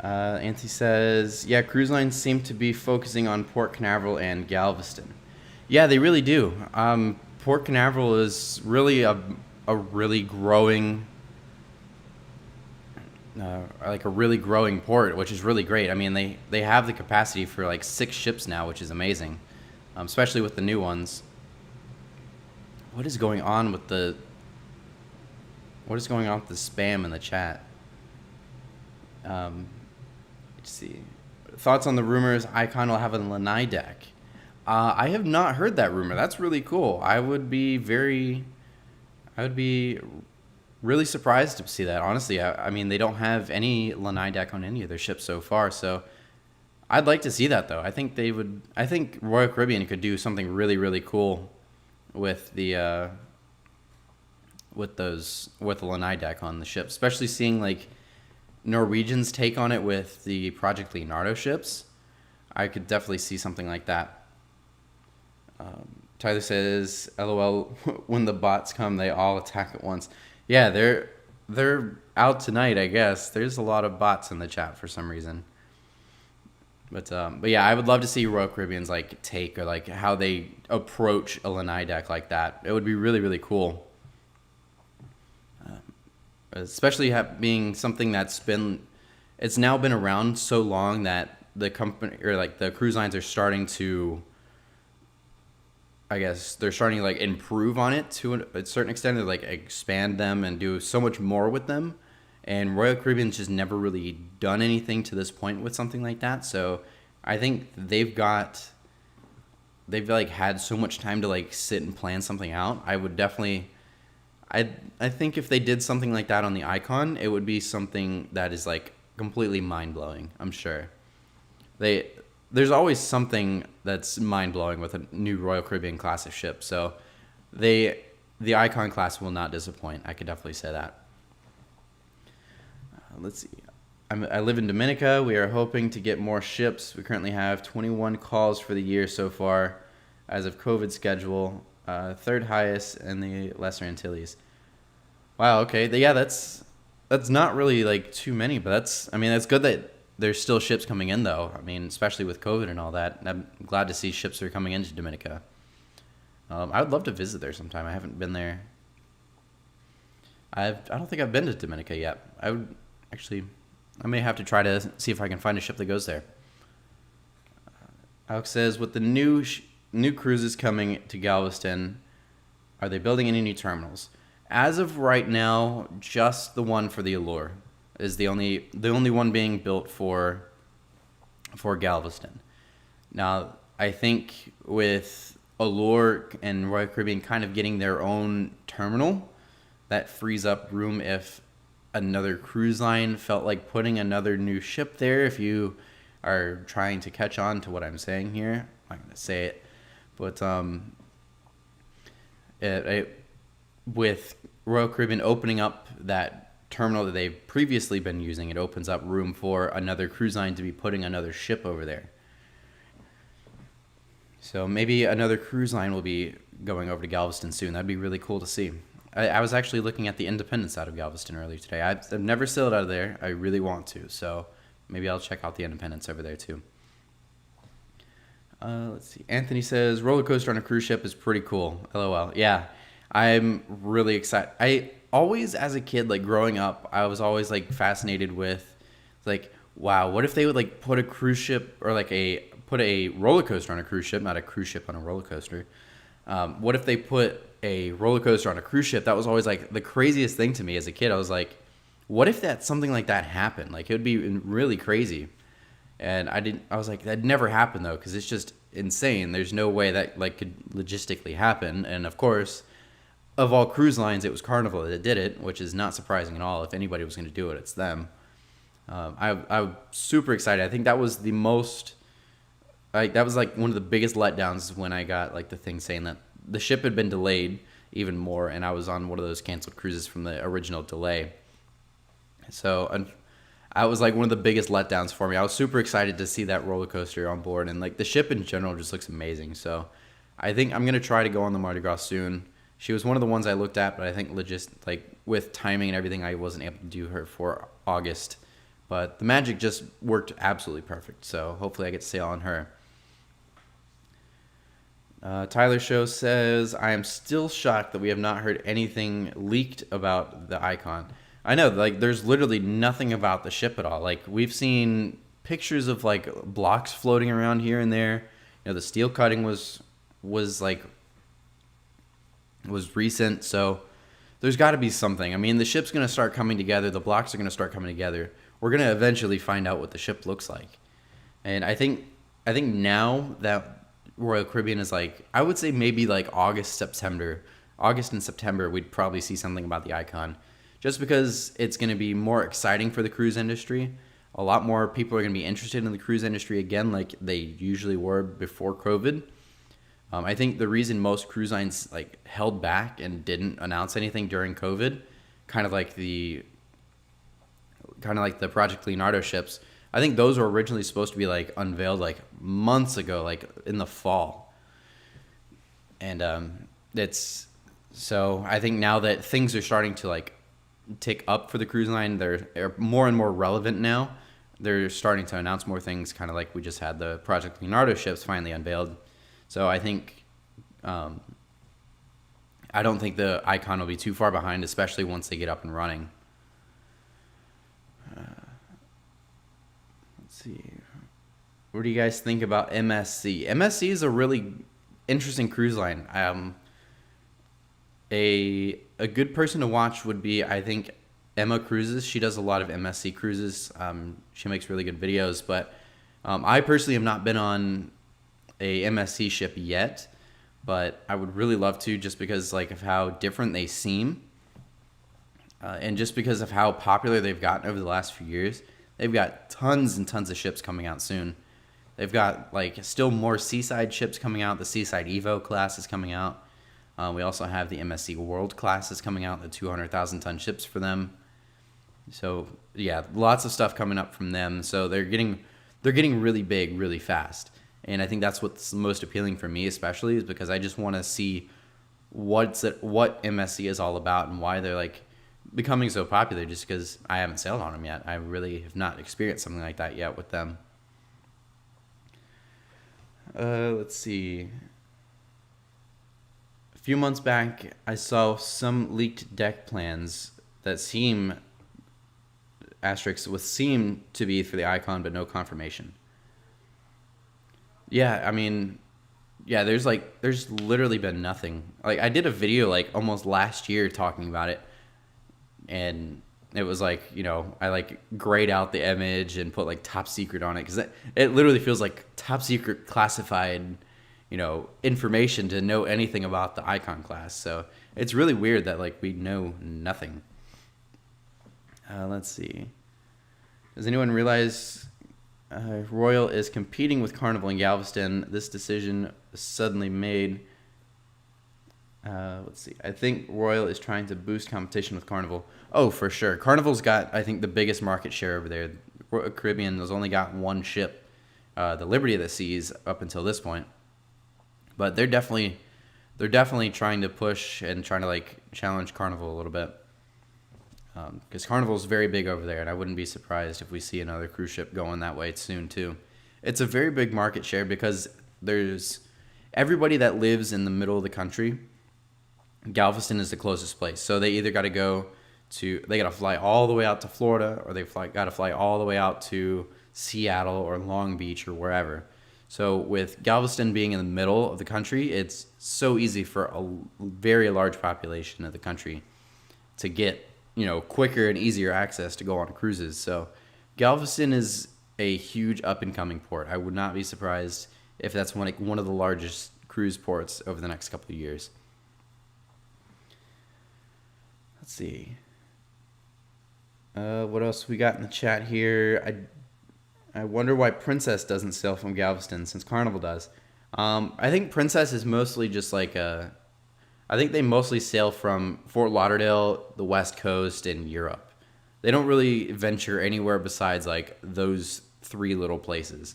Auntie says, yeah, cruise lines seem to be focusing on Port Canaveral and Galveston. Yeah, they really do. Port Canaveral is really a really growing, like a really growing port, which is really great. I mean, they have the capacity for like 6 ships now, which is amazing, especially with the new ones. What is going on with the spam in the chat? Let's see. Thoughts on the rumors Icon will have a lanai deck? I have not heard that rumor. That's really cool. I would be really surprised to see that. Honestly, I mean, they don't have any lanai deck on any of their ships so far, so I'd like to see that though. I think Royal Caribbean could do something really, really cool with the lanai deck on the ship, especially seeing like Norwegian's take on it with the Project Leonardo ships. I could definitely see something like that. Tyler says, LOL, when the bots come, they all attack at once. Yeah, they're out tonight, I guess. There's a lot of bots in the chat for some reason. But yeah, I would love to see Royal Caribbean's like take or like how they approach a lanai deck like that. It would be really, really cool. Especially being something it's now been around so long that the company or like the cruise lines are starting to, I guess they're starting to like improve on it to a certain extent. They like expand them and do so much more with them. And Royal Caribbean's just never really done anything to this point with something like that. So I think they've like had so much time to like sit and plan something out. I would definitely, I think if they did something like that on the Icon, it would be something that is like completely mind blowing. I'm sure there's always something that's mind blowing with a new Royal Caribbean class of ship. So the Icon class will not disappoint. I could definitely say that. Let's see. I live in Dominica. We are hoping to get more ships. We currently have 21 calls for the year so far as of COVID schedule. Third highest in the Lesser Antilles. Wow, okay. Yeah, that's not really like too many, but that's good that there's still ships coming in though. I mean, especially with COVID and all that. I'm glad to see ships are coming into Dominica. I would love to visit there sometime. I haven't been there. I don't think I've been to Dominica yet. I may have to try to see if I can find a ship that goes there. Alex says, with the new cruises coming to Galveston, are they building any new terminals? As of right now, just the one for the Allure is the only one being built for Galveston. Now, I think with Allure and Royal Caribbean kind of getting their own terminal, that frees up room if another cruise line felt like putting another new ship there. If you are trying to catch on to what I'm saying here, I'm not going to say it, but with Royal Caribbean opening up that terminal that they've previously been using, it opens up room for another cruise line to be putting another ship over there. So maybe another cruise line will be going over to Galveston soon. That'd be really cool to see. I was actually looking at the Independence out of Galveston earlier today. I've never sailed out of there. I really want to, so maybe I'll check out the Independence over there too. Let's see. Anthony says, roller coaster on a cruise ship is pretty cool. LOL. Yeah, I'm really excited. I always, as a kid, like growing up, I was always like fascinated with, like, wow, what if they would like put a cruise ship or like put a roller coaster on a cruise ship, not a cruise ship on a roller coaster. What if they put a roller coaster on a cruise ship? That was always like the craziest thing to me as a kid. I was like, what if something like that happened? Like, it would be really crazy. And I was like, that'd never happen though, because it's just insane. There's no way that like could logistically happen. And of course, of all cruise lines, it was Carnival that did it, which is not surprising at all. If anybody was going to do it, it's them. I was super excited. I think that was the most, like, that was like one of the biggest letdowns when I got like the thing saying that the ship had been delayed even more, and I was on one of those canceled cruises from the original delay. So I was like one of the biggest letdowns for me. I was super excited to see that roller coaster on board, and like the ship in general just looks amazing. So I think I'm gonna try to go on the Mardi Gras soon. She was one of the ones I looked at, but I think like with timing and everything, I wasn't able to do her for August. But the Magic just worked absolutely perfect. So hopefully I get to sail on her. Tyler Show says, I am still shocked that we have not heard anything leaked about the Icon. I know, like, there's literally nothing about the ship at all. Like, we've seen pictures of, like, blocks floating around here and there. You know, the steel cutting was recent, so there's got to be something. I mean, the ship's going to start coming together. The blocks are going to start coming together. We're going to eventually find out what the ship looks like. And I think now that Royal Caribbean is like, I would say maybe like August and September, we'd probably see something about the Icon, just because it's going to be more exciting for the cruise industry. A lot more people are going to be interested in the cruise industry again, like they usually were before COVID. I think the reason most cruise lines like held back and didn't announce anything during COVID, kind of like the Project Leonardo ships, I think those were originally supposed to be like unveiled like months ago, like in the fall. And so I think now that things are starting to like tick up for the cruise line, they're more and more relevant now. They're starting to announce more things, kind of like we just had the Project Leonardo ships finally unveiled. So I think, I don't think the Icon will be too far behind, especially once they get up and running. See, what do you guys think about MSC? MSC is a really interesting cruise line. A good person to watch would be, I think, Emma Cruises. She does a lot of MSC cruises. She makes really good videos, but I personally have not been on a MSC ship yet, but I would really love to, just because like of how different they seem, and just because of how popular they've gotten over the last few years. They've got tons and tons of ships coming out soon. They've got like still more Seaside ships coming out. The Seaside Evo class is coming out. We also have the MSC World class is coming out, the 200,000 ton ships for them. So yeah, lots of stuff coming up from them. So they're getting really big really fast. And I think that's what's most appealing for me, especially, is because I just want to see what MSC is all about and why they're like becoming so popular, just because I haven't sailed on them yet. I really have not experienced something like that yet with them. Let's see. A few months back, I saw some leaked deck plans that seem to be for the Icon, but no confirmation. Yeah, I mean, yeah, there's literally been nothing. Like, I did a video like almost last year talking about it, and it was like, I like grayed out the image and put like top secret on it, because it literally feels like top secret classified, information to know anything about the Icon class. So it's really weird that like we know nothing. Let's see. Does anyone realize Royal is competing with Carnival in Galveston? This decision was suddenly made. Let's see. I think Royal is trying to boost competition with Carnival. Oh, for sure. Carnival's got, I think, the biggest market share over there. Royal Caribbean has only got one ship, the Liberty of the Seas, up until this point. But they're definitely trying to push and trying to like challenge Carnival a little bit. Because Carnival's very big over there, and I wouldn't be surprised if we see another cruise ship going that way soon too. It's a very big market share because there's everybody that lives in the middle of the country. Galveston is the closest place, so they either got to fly all the way out to Florida, or got to fly all the way out to Seattle or Long Beach or wherever. So with Galveston being in the middle of the country, it's so easy for a very large population of the country to get quicker and easier access to go on cruises. So Galveston is a huge up-and-coming port. I would not be surprised if that's one of the largest cruise ports over the next couple of years. Let's see. What else we got in the chat here? I wonder why Princess doesn't sail from Galveston since Carnival does. I think Princess is mostly just like I think they mostly sail from Fort Lauderdale, the West Coast, and Europe. They don't really venture anywhere besides like those three little places.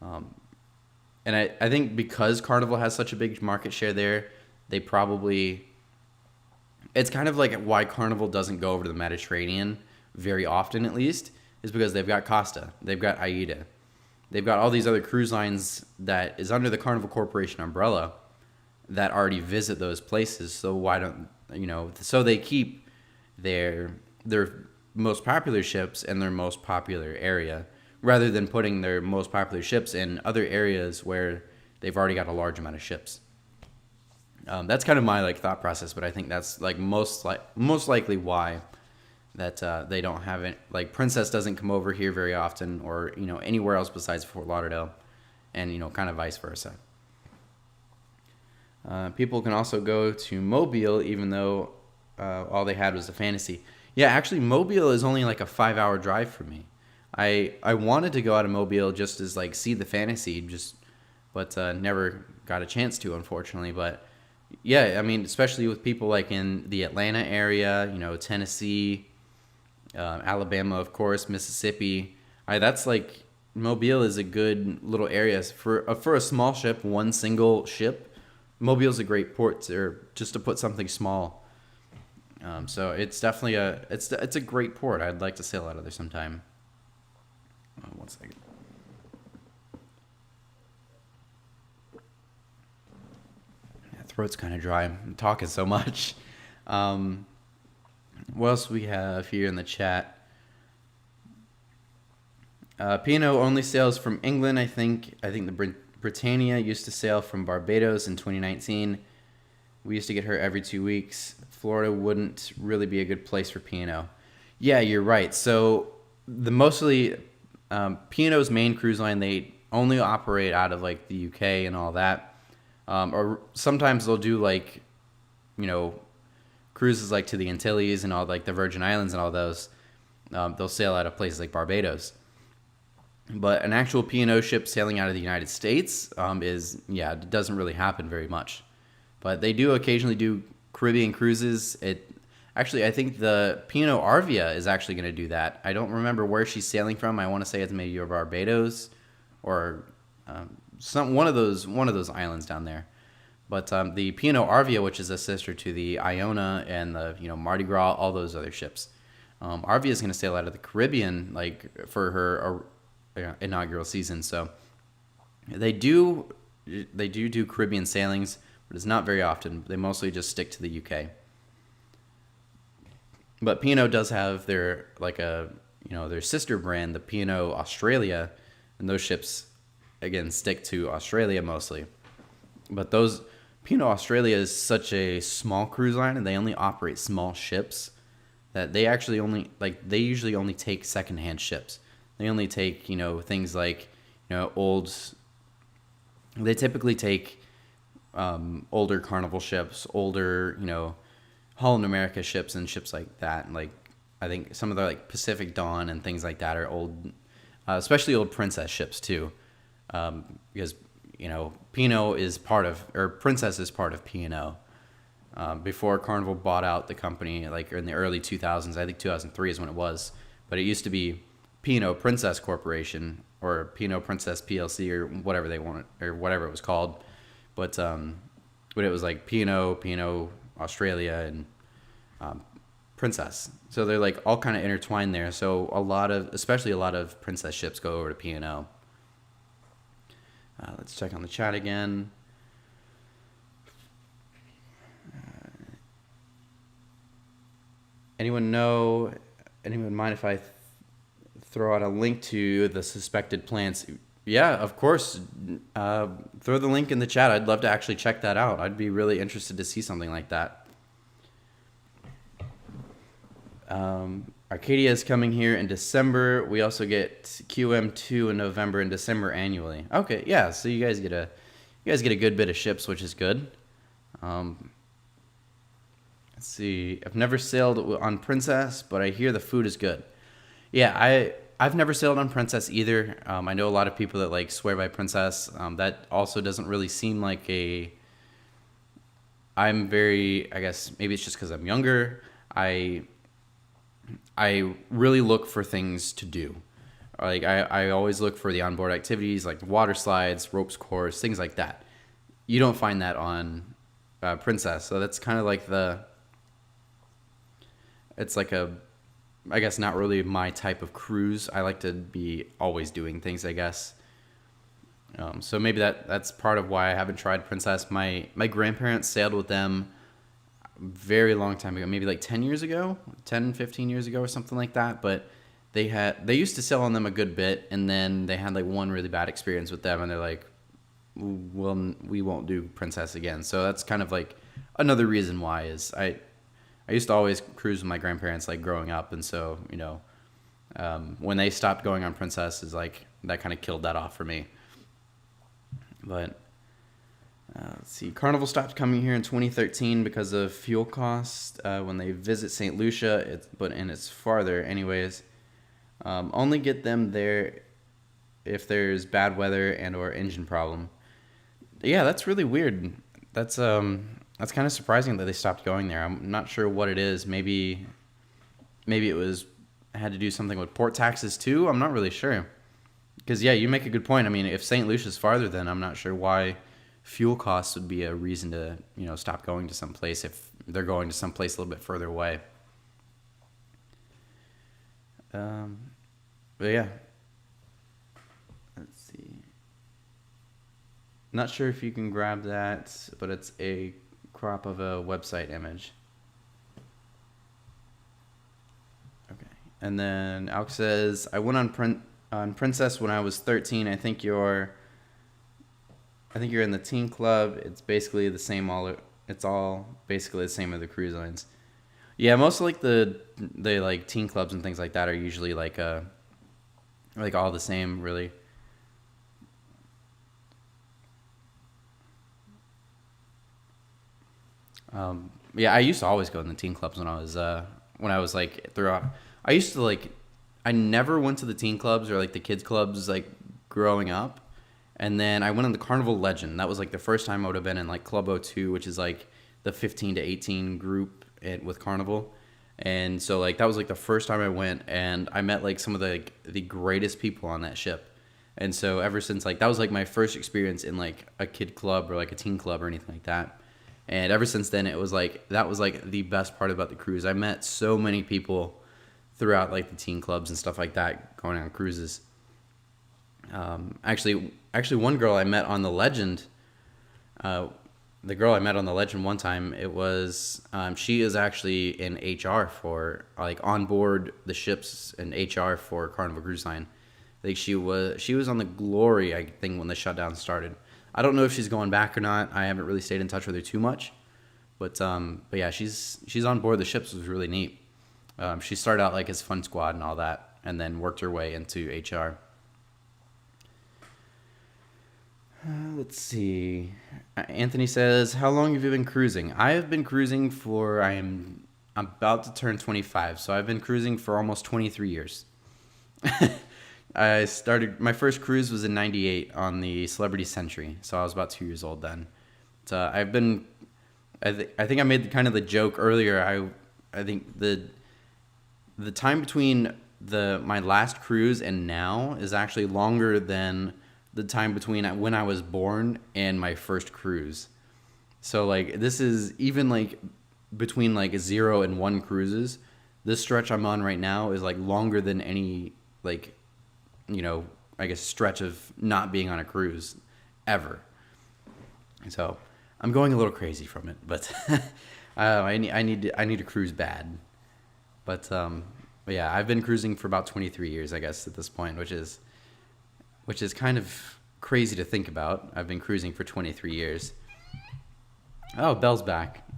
And I think because Carnival has such a big market share there, it's kind of like why Carnival doesn't go over to the Mediterranean very often, at least, is because they've got Costa, they've got AIDA, they've got all these other cruise lines that is under the Carnival Corporation umbrella that already visit those places. So why don't so they keep their most popular ships in their most popular area, rather than putting their most popular ships in other areas where they've already got a large amount of ships. That's kind of my like thought process, but I think that's like most likely why that they don't have it. Like Princess doesn't come over here very often, or anywhere else besides Fort Lauderdale, and kind of vice versa. People can also go to Mobile, even though all they had was the Fantasy. Yeah, actually, Mobile is only like a 5-hour drive for me. I wanted to go out of Mobile just as like see the Fantasy, but never got a chance to, unfortunately. But yeah, I mean, especially with people like in the Atlanta area, Tennessee, Alabama, of course, Mississippi. That's like Mobile is a good little area for a small ship, one single ship. Mobile's a great port just to put something small. So it's definitely it's a great port. I'd like to sail out of there sometime. One second. My throat's kind of dry. I'm talking so much. What else we have here in the chat? P&O only sails from England, I think. I think the Britannia used to sail from Barbados in 2019. We used to get her every 2 weeks. Florida wouldn't really be a good place for P&O. Yeah, you're right. So the mostly P&O's main cruise line, they only operate out of like the UK and all that. Or sometimes they'll do like, you know, cruises like to the Antilles and all like the Virgin Islands and all those. They'll sail out of places like Barbados. But an actual P&O ship sailing out of the United States it doesn't really happen very much. But they do occasionally do Caribbean cruises. I think the P&O Arvia is actually going to do that. I don't remember where she's sailing from. I want to say it's maybe Barbados or one of those islands down there. But the P&O Arvia, which is a sister to the Iona and the Mardi Gras, all those other ships, Arvia is going to sail out of the Caribbean like for her inaugural season. So they do Caribbean sailings, but it's not very often. They mostly just stick to the UK. But P&O does have their their sister brand, the P&O Australia, and those ships again stick to Australia mostly. But those P&O Australia is such a small cruise line, and they only operate small ships that they usually only take secondhand ships. They only take things like old. They typically take older Carnival ships, older Holland America ships, and ships like that. And like I think some of the like Pacific Dawn and things like that are old, especially old Princess ships too, because P&O is Princess is part of P&O. Before Carnival bought out the company, like in the early 2000s, I think 2003 is when it was, but it used to be P&O Princess Corporation or P&O Princess PLC or whatever they wanted or whatever it was called, but it was like P&O Australia and Princess, so they're like all kind of intertwined there. So especially a lot of Princess ships go over to P&O. Let's check on the chat again. Anyone mind if I throw out a link to the suspected plants? Yeah, of course. Throw the link in the chat. I'd love to actually check that out. I'd be really interested to see something like that. Arcadia is coming here in December. We also get QM2 in November and December annually. Okay, yeah. So you guys get a good bit of ships, which is good. Let's see. I've never sailed on Princess, but I hear the food is good. Yeah, I've never sailed on Princess either. I know a lot of people that like swear by Princess. That also doesn't really seem like I'm very. I guess maybe it's just because I'm younger. I really look for things to do. Like I always look for the onboard activities like water slides, ropes course, things like that. You don't find that on Princess, so that's kind of like it's like I guess not really my type of cruise. I like to be always doing things, I guess. So maybe that's part of why I haven't tried Princess. My grandparents sailed with them very long time ago, maybe like 10 years ago, 10, 15 years ago or something like that. But they used to sail on them a good bit, and then they had like one really bad experience with them, and they're like, well, we won't do Princess again. So that's kind of like another reason why is I used to always cruise with my grandparents like growing up, and so when they stopped going on Princess is like that kind of killed that off for me. But let's see, Carnival stopped coming here in 2013 because of fuel costs when they visit St. Lucia, but it's farther anyways. Only get them there if there's bad weather and or engine problem. Yeah, that's really weird. That's kind of surprising that they stopped going there. I'm not sure what it is. Maybe it had to do something with port taxes too. I'm not really sure. Because yeah, you make a good point. I mean, if St. Lucia's farther, then I'm not sure why fuel costs would be a reason to stop going to some place if they're going to some place a little bit further away. But yeah, let's see. Not sure if you can grab that, but it's a crop of a website image. Okay, and then Alex says, I went on Princess when I was 13. I think you're in the teen club. It's basically the same all It's all basically the same with the cruise lines. Yeah, most of like the like teen clubs and things like that are usually like all the same really. Yeah, I used to always go in the teen clubs when I was like throughout. I used to like I never went to the teen clubs or like the kids clubs like growing up. And then I went on the Carnival Legend. That was like the first time I would have been in like Club O2, which is like the 15 to 18 group with Carnival. And so like that was like the first time I went, and I met like some of the greatest people on that ship. And so ever since, like, that was like my first experience in like a kid club or like a teen club or anything like that. And ever since then, it was like that was like the best part about the cruise. I met so many people throughout like the teen clubs and stuff like that going on cruises. Actually, one girl I met on the Legend, uh, the girl I met on the Legend one time, it was she is actually in HR for like on board the ships in HR for Carnival Cruise Line. I think she was on the Glory, I think, when the shutdown started. I don't know if she's going back or not. I haven't really stayed in touch with her too much, but yeah, she's on board the ships. It was really neat. She started out like as Fun Squad and all that, and then worked her way into HR. Let's see. Anthony says, "How long have you been cruising?" I have been cruising for I'm about to turn 25, so I've been cruising for almost 23 years. I started my first cruise was in '98 on the Celebrity Century, so I was about 2 years old then. So I've been. I think I made kind of the joke earlier. I think the time between the my last cruise and now is actually longer than the time between when I was born and my first cruise. So like this is even like between like 0 and 1 cruises. This stretch I'm on right now is like longer than any like I guess stretch of not being on a cruise ever. So I'm going a little crazy from it, but I need to cruise bad. But yeah, I've been cruising for about 23 years, I guess, at this point, which is kind of crazy to think about. I've been cruising for 23 years. Oh, Belle's back.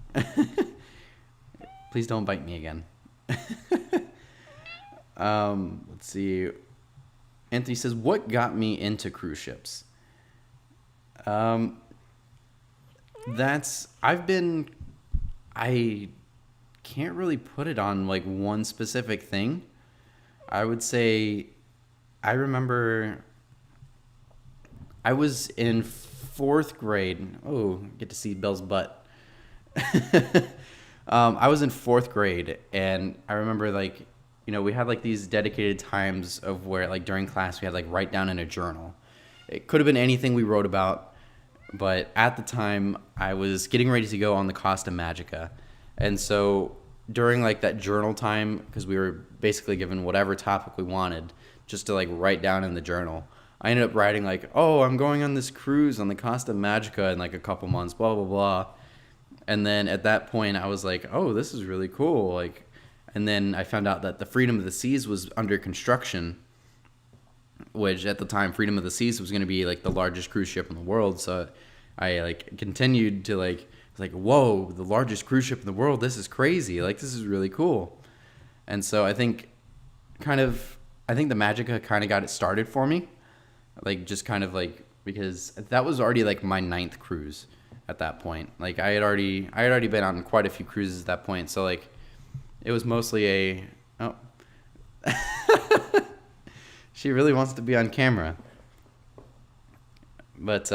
Please don't bite me again. Let's see. Anthony says, "What got me into cruise ships?" Um, that's I can't really put it on like one specific thing. I would say I remember I was in fourth grade. Oh, get to see Belle's butt. I was in fourth grade, and I remember like, we had like these dedicated times of where like during class we had like write down in a journal. It could have been anything we wrote about, but at the time I was getting ready to go on the Costa Magica, and so during like that journal time, because we were basically given whatever topic we wanted, just to like write down in the journal. I ended up writing like, "Oh, I'm going on this cruise on the Costa Magica in like a couple months, blah blah blah." And then at that point, I was like, "Oh, this is really cool!" Like, and then I found out that the Freedom of the Seas was under construction, which at the time, Freedom of the Seas was going to be like the largest cruise ship in the world. So I like continued to like, "Whoa, the largest cruise ship in the world! This is crazy! Like, this is really cool." And so I think the Magica kind of got it started for me. Like just kind of like because that was already like my ninth cruise at that point. Like I had already been on quite a few cruises at that point. So like it was mostly oh she really wants to be on camera. But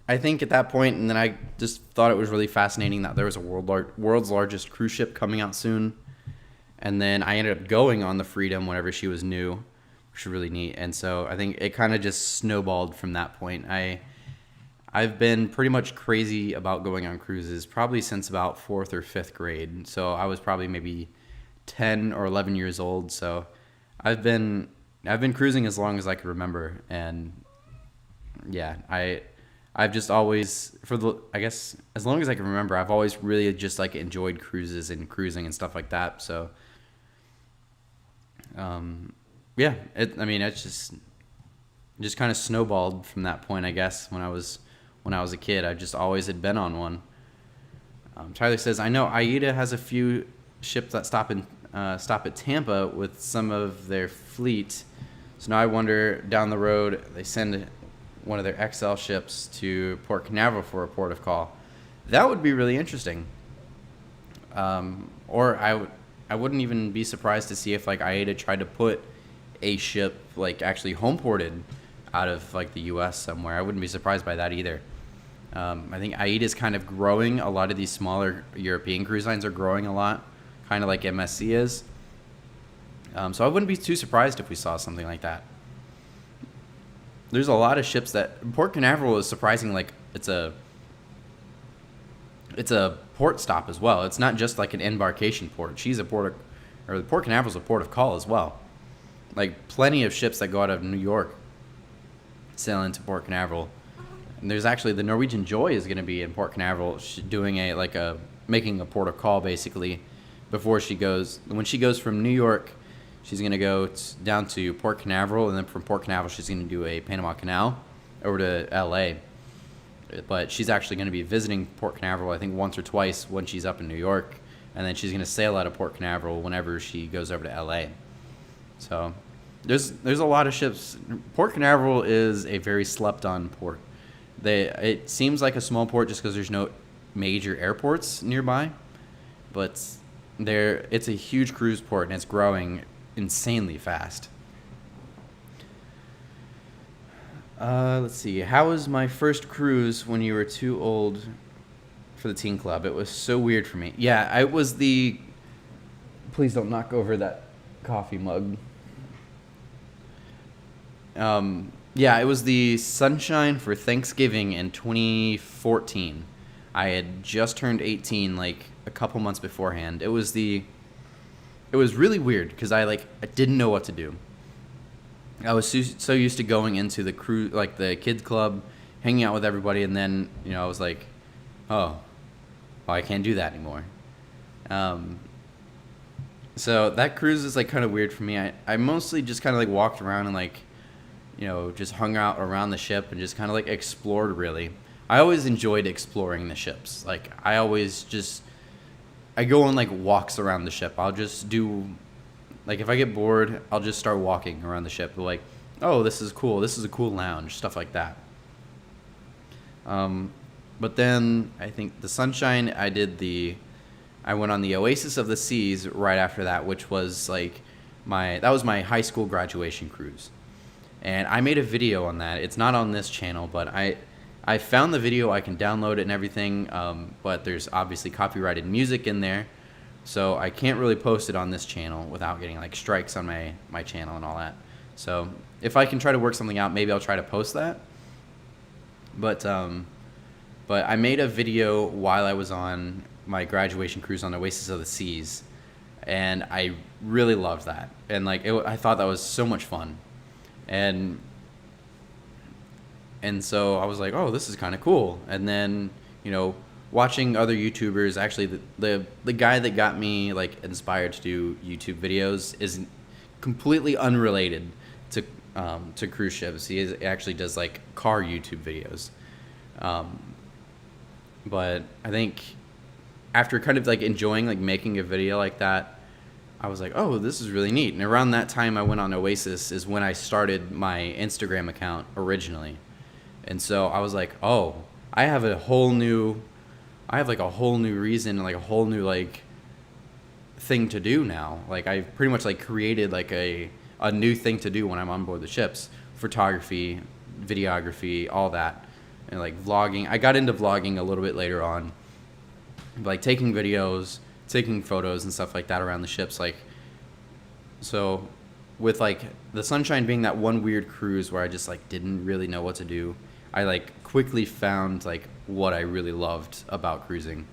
I think at that point, and then I just thought it was really fascinating that there was a world's largest cruise ship coming out soon. And then I ended up going on the Freedom whenever she was new, which was really neat. And so I think it kind of just snowballed from that point. I've been pretty much crazy about going on cruises probably since about fourth or fifth grade. So I was probably maybe 10 or 11 years old. So I've been cruising as long as I can remember. And yeah, I've just always I guess as long as I can remember, I've always really just like enjoyed cruises and cruising and stuff like that. So yeah, it's just kind of snowballed from that point, I guess. When I was a kid, I just always had been on one. Tyler says, I know AIDA has a few ships that stop at Tampa with some of their fleet. So now I wonder down the road they send one of their XL ships to Port Canaveral for a port of call. That would be really interesting. Or I wouldn't even be surprised to see if like AIDA tried to put a ship like actually home ported out of like the U.S. somewhere. I wouldn't be surprised by that either. I think AIDA is kind of growing. A lot of these smaller European cruise lines are growing a lot, kind of like MSC is. So I wouldn't be too surprised if we saw something like that. There's a lot of ships that Port Canaveral is surprising. Like it's a port stop as well. It's not just like an embarkation port. She's a port, or the Port Canaveral is a port of call as well. Like plenty of ships that go out of New York sail into Port Canaveral. And there's actually the Norwegian Joy is going to be in Port Canaveral doing making a port of call basically before she goes. When she goes from New York, she's going to go down to Port Canaveral, and then from Port Canaveral she's going to do a Panama Canal over to LA. But she's actually going to be visiting Port Canaveral I think once or twice when she's up in New York, and then she's going to sail out of Port Canaveral whenever she goes over to LA. So there's a lot of ships. Port Canaveral is a very slept on port. It seems like a small port just because there's no major airports nearby, but it's a huge cruise port and it's growing insanely fast. Let's see. How was my first cruise when you were too old for the teen club? It was so weird for me. Yeah, I was the... Please don't knock over that coffee mug. Yeah, it was the Sunshine for Thanksgiving in 2014. I had just turned 18 like a couple months beforehand. It was really weird because I didn't know what to do. I was so used to going into the crew, like the kids club, hanging out with everybody, and then I was like, oh, I can't do that anymore. So that cruise is like kind of weird for me. I mostly just kind of like walked around and like just hung out around the ship and just kind of like explored really. I always enjoyed exploring the ships. Like I go on like walks around the ship. I'll just do, like if I get bored, I'll just start walking around the ship. Like, oh, this is cool. This is a cool lounge, stuff like that. But then I think the Sunshine, I went on the Oasis of the Seas right after that, which was like that was my high school graduation cruise. And I made a video on that. It's not on this channel, but I found the video. I can download it and everything, but there's obviously copyrighted music in there, so I can't really post it on this channel without getting like strikes on my channel and all that. So if I can try to work something out, maybe I'll try to post that. But I made a video while I was on my graduation cruise on Oasis of the Seas, and I really loved that. And like I thought that was so much fun. And so I was like, oh, this is kind of cool. And then, watching other YouTubers, actually the guy that got me like inspired to do YouTube videos is completely unrelated to cruise ships. He actually does like car YouTube videos. But I think after kind of like enjoying like making a video like that, I was like, oh, this is really neat. And around that time I went on Oasis is when I started my Instagram account originally. And so I was like, oh, I have like a whole new reason, like a whole new like thing to do now. Like I pretty much like created like a new thing to do when I'm on board the ships. Photography, videography, all that. And like vlogging. I got into vlogging a little bit later on. Like taking videos, taking photos and stuff like that around the ships. Like, so with like the Sunshine being that one weird cruise where I just like didn't really know what to do, I like quickly found like what I really loved about cruising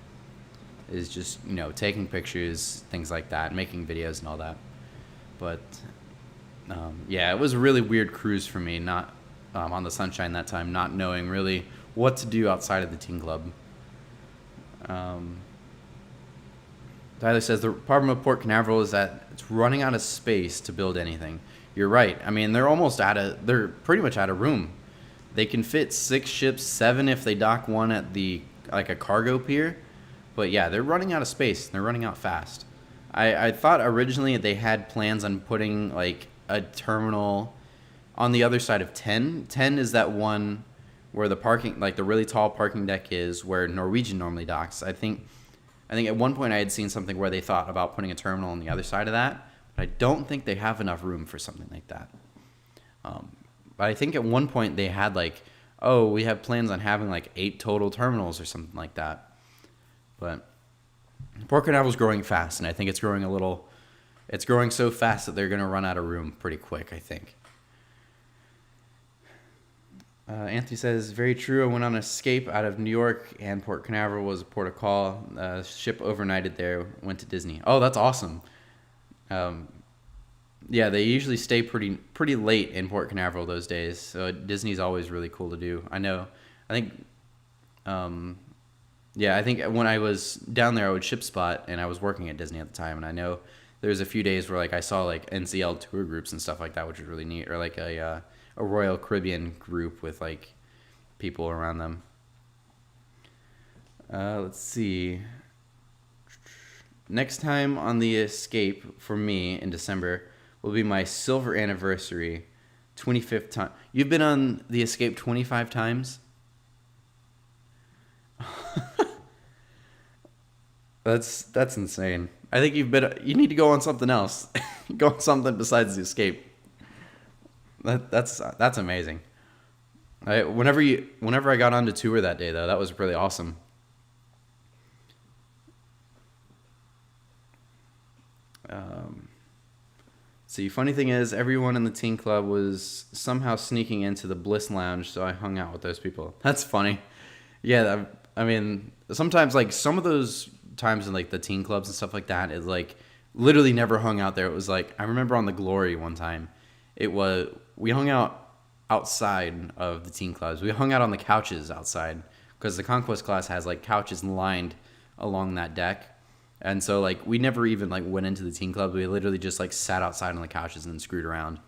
is just taking pictures, things like that, making videos and all that. But yeah, it was a really weird cruise for me, not on the Sunshine that time, not knowing really what to do outside of the teen club. Tyler says the problem with Port Canaveral is that it's running out of space to build anything. You're right. I mean, they're pretty much out of room. They can fit 6 ships, 7 if they dock one at a cargo pier, But yeah, they're running out of space. They're running out fast. I thought originally they had plans on putting like a terminal on the other side of 10. 10 is that one where the parking, like the really tall parking deck is where Norwegian normally docks. I think at one point I had seen something where they thought about putting a terminal on the other side of that, but I don't think they have enough room for something like that. But I think at one point they had like, oh, we have plans on having like 8 total terminals or something like that. But Port Canaveral is growing fast, and I think it's growing so fast that they're going to run out of room pretty quick, I think. Anthony says, very true. I went on an escape out of New York, and Port Canaveral was a port of call. Ship overnighted there, went to Disney. Oh, that's awesome. Yeah, they usually stay pretty late in Port Canaveral those days, so Disney's always really cool to do. I think when I was down there, I would ship spot, and I was working at Disney at the time, and I know there was a few days where like I saw like NCL tour groups and stuff like that, which was really neat, or like a Royal Caribbean group with like people around them. Let's see. Next time on the escape for me in December will be my silver anniversary, 25th time. You've been on the escape 25 times? That's insane. I think you need to go on something else. Go on something besides the escape. That's amazing. Whenever I got on to tour that day though, that was really awesome. See, funny thing is, everyone in the teen club was somehow sneaking into the Bliss Lounge, so I hung out with those people. That's funny. Yeah, I mean, sometimes like some of those times in like the teen clubs and stuff like that is like literally never hung out there. It was like I remember on the Glory one time, we hung out outside of the teen clubs. We hung out on the couches outside because the Conquest class has like couches lined along that deck. And so, like, we never even, like, went into the teen club. We literally just, like, sat outside on the couches and then screwed around,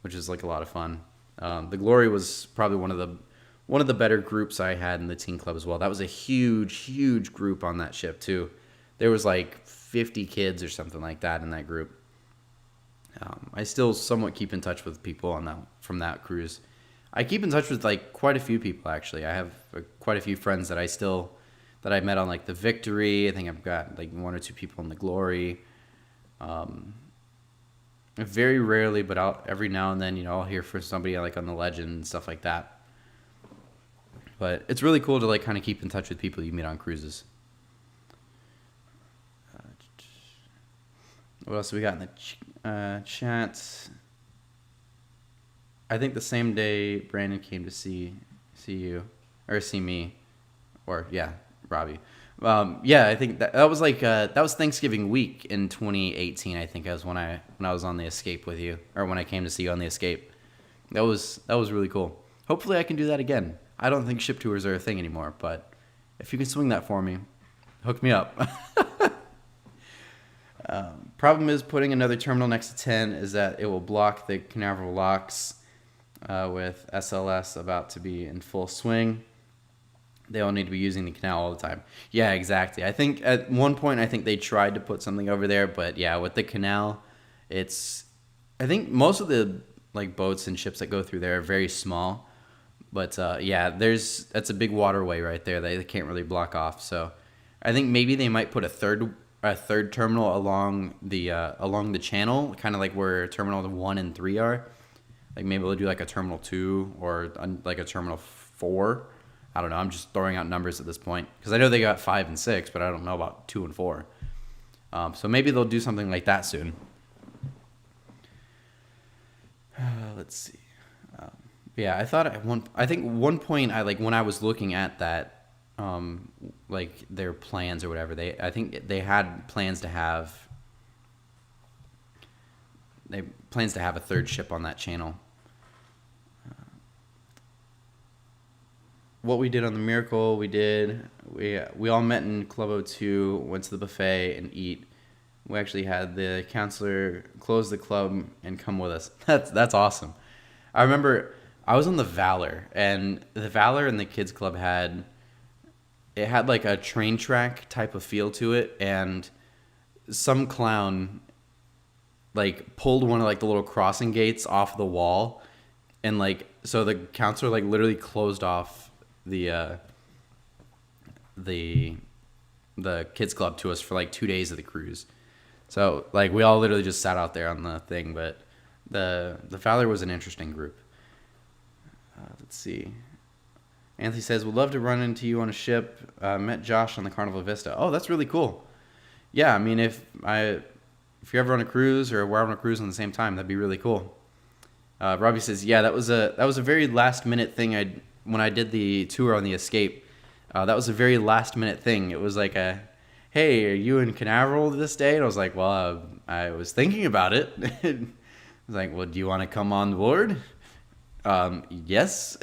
which is, like, a lot of fun. The Glory was probably one of the better groups I had in the teen club as well. That was a huge, huge group on that ship, too. There was, like, 50 kids or something like that in that group. I still somewhat keep in touch with people from that cruise. I keep in touch with, like, quite a few people, actually. I have quite a few friends that I met on like the Victory. I think I've got like 1 or 2 people in the Glory. Very rarely, but every now and then, I'll hear from somebody like on the Legend and stuff like that. But it's really cool to like kind of keep in touch with people you meet on cruises. What else we got in the chat? I think the same day Brandon came to see you or see me, or yeah. Robbie. I think that was like that was Thanksgiving week in 2018. I think was when I was on the escape with you, or when I came to see you on the escape. That was really cool. Hopefully I can do that again. I don't think ship tours are a thing anymore, but if you can swing that for me, hook me up. Problem is putting another terminal next to 10 is that it will block the Canaveral locks with SLS about to be in full swing. They all need to be using the canal all the time. Yeah, exactly. I think at one point, they tried to put something over there, but yeah, with the canal, I think most of the like boats and ships that go through there are very small. But that's a big waterway right there that they can't really block off. So I think maybe they might put a third terminal along the channel, kind of like where terminal 1 and 3 are. Like maybe they'll do like a terminal 2 or like a terminal 4. I don't know. I'm just throwing out numbers at this point because I know they got 5 and 6, but I don't know about 2 and 4. So maybe they'll do something like that soon. Let's see. I thought I think one point when I was looking at that, like their plans or whatever, I think they had plans to have a third ship on that channel. What we did on the Miracle, we all met in Club O2, went to the buffet and eat. We actually had the counselor close the club and come with us. That's awesome. I remember I was on the Valor, and the Valor and the kids club had it had like a train track type of feel to it, and some clown like pulled one of like the little crossing gates off the wall, and like so the counselor like literally closed off the kids club to us for like 2 days of the cruise. So like we all literally just sat out there on the thing, but the Fowler was an interesting group. Let's see. Anthony says, would love to run into you on a ship. Met Josh on the Carnival Vista. Oh, that's really cool. Yeah, I mean, if you're ever on a cruise or we're on a cruise on the same time, that'd be really cool. Robbie says, yeah, that was a very last minute thing. When I did the tour on the Escape, that was a very last minute thing. It was like hey, are you in Canaveral this day? And I was like, well, I was thinking about it. I was like, well, do you want to come on board? Yes.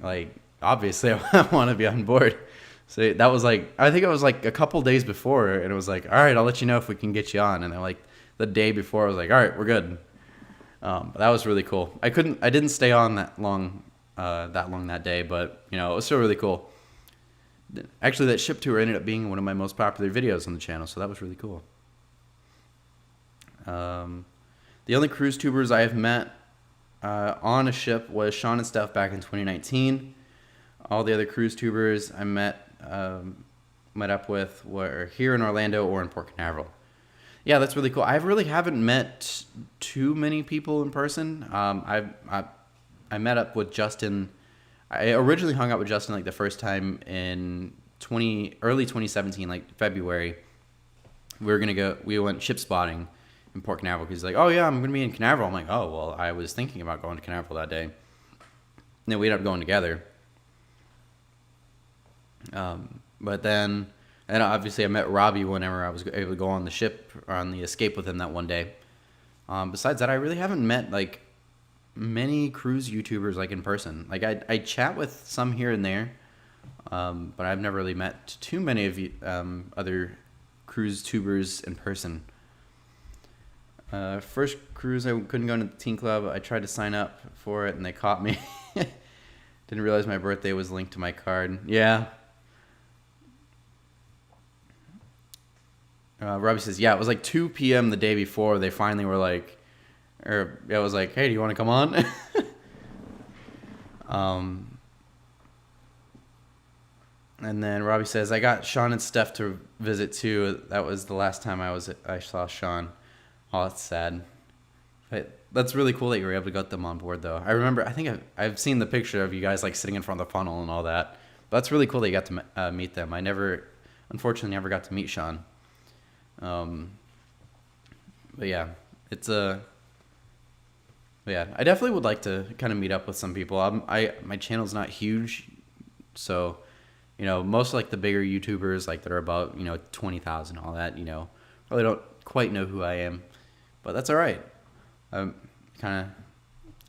Like, obviously I want to be on board. So that was like, I think it was like a couple days before, and it was like, all right, I'll let you know if we can get you on. And then like the day before, I was like, all right, we're good. But that was really cool. I didn't stay on that long that day, but you know, it was still really cool. Actually, that ship tour ended up being one of my most popular videos on the channel, so that was really cool. The only cruise tubers I have met on a ship was Sean and Steph back in 2019. All the other cruise tubers I met up with were here in Orlando or in Port Canaveral. Yeah, that's really cool. I really haven't met too many people in person. I met up with Justin. I originally hung out with Justin like the first time in early 2017, like February. We went ship spotting in Port Canaveral. He's like, oh yeah, I'm gonna be in Canaveral. I'm like, oh well, I was thinking about going to Canaveral that day. And then we ended up going together. But then, and obviously I met Robbie whenever I was able to go on the ship or on the Escape with him that one day. Besides that, I really haven't met like many cruise YouTubers like in person. Like I chat with some here and there, but I've never really met too many of you other cruise tubers in person. First cruise, I couldn't go into the teen club. I tried to sign up for it and they caught me. Didn't realize my birthday was linked to my card. Yeah. Robbie says, yeah, it was like 2 p.m. the day before. They finally were like, it was like, hey, do you want to come on? And then Robbie says, I got Sean and Steph to visit too. That was the last time I saw Sean. Oh, that's sad. But that's really cool that you were able to get them on board, though. I remember, I think I've seen the picture of you guys like sitting in front of the funnel and all that. But that's really cool that you got to meet them. I unfortunately, never got to meet Sean. But yeah, I definitely would like to kind of meet up with some people. My channel's not huge, so you know, most like the bigger YouTubers like that are about 20,000, all that, probably don't quite know who I am, but that's all right. I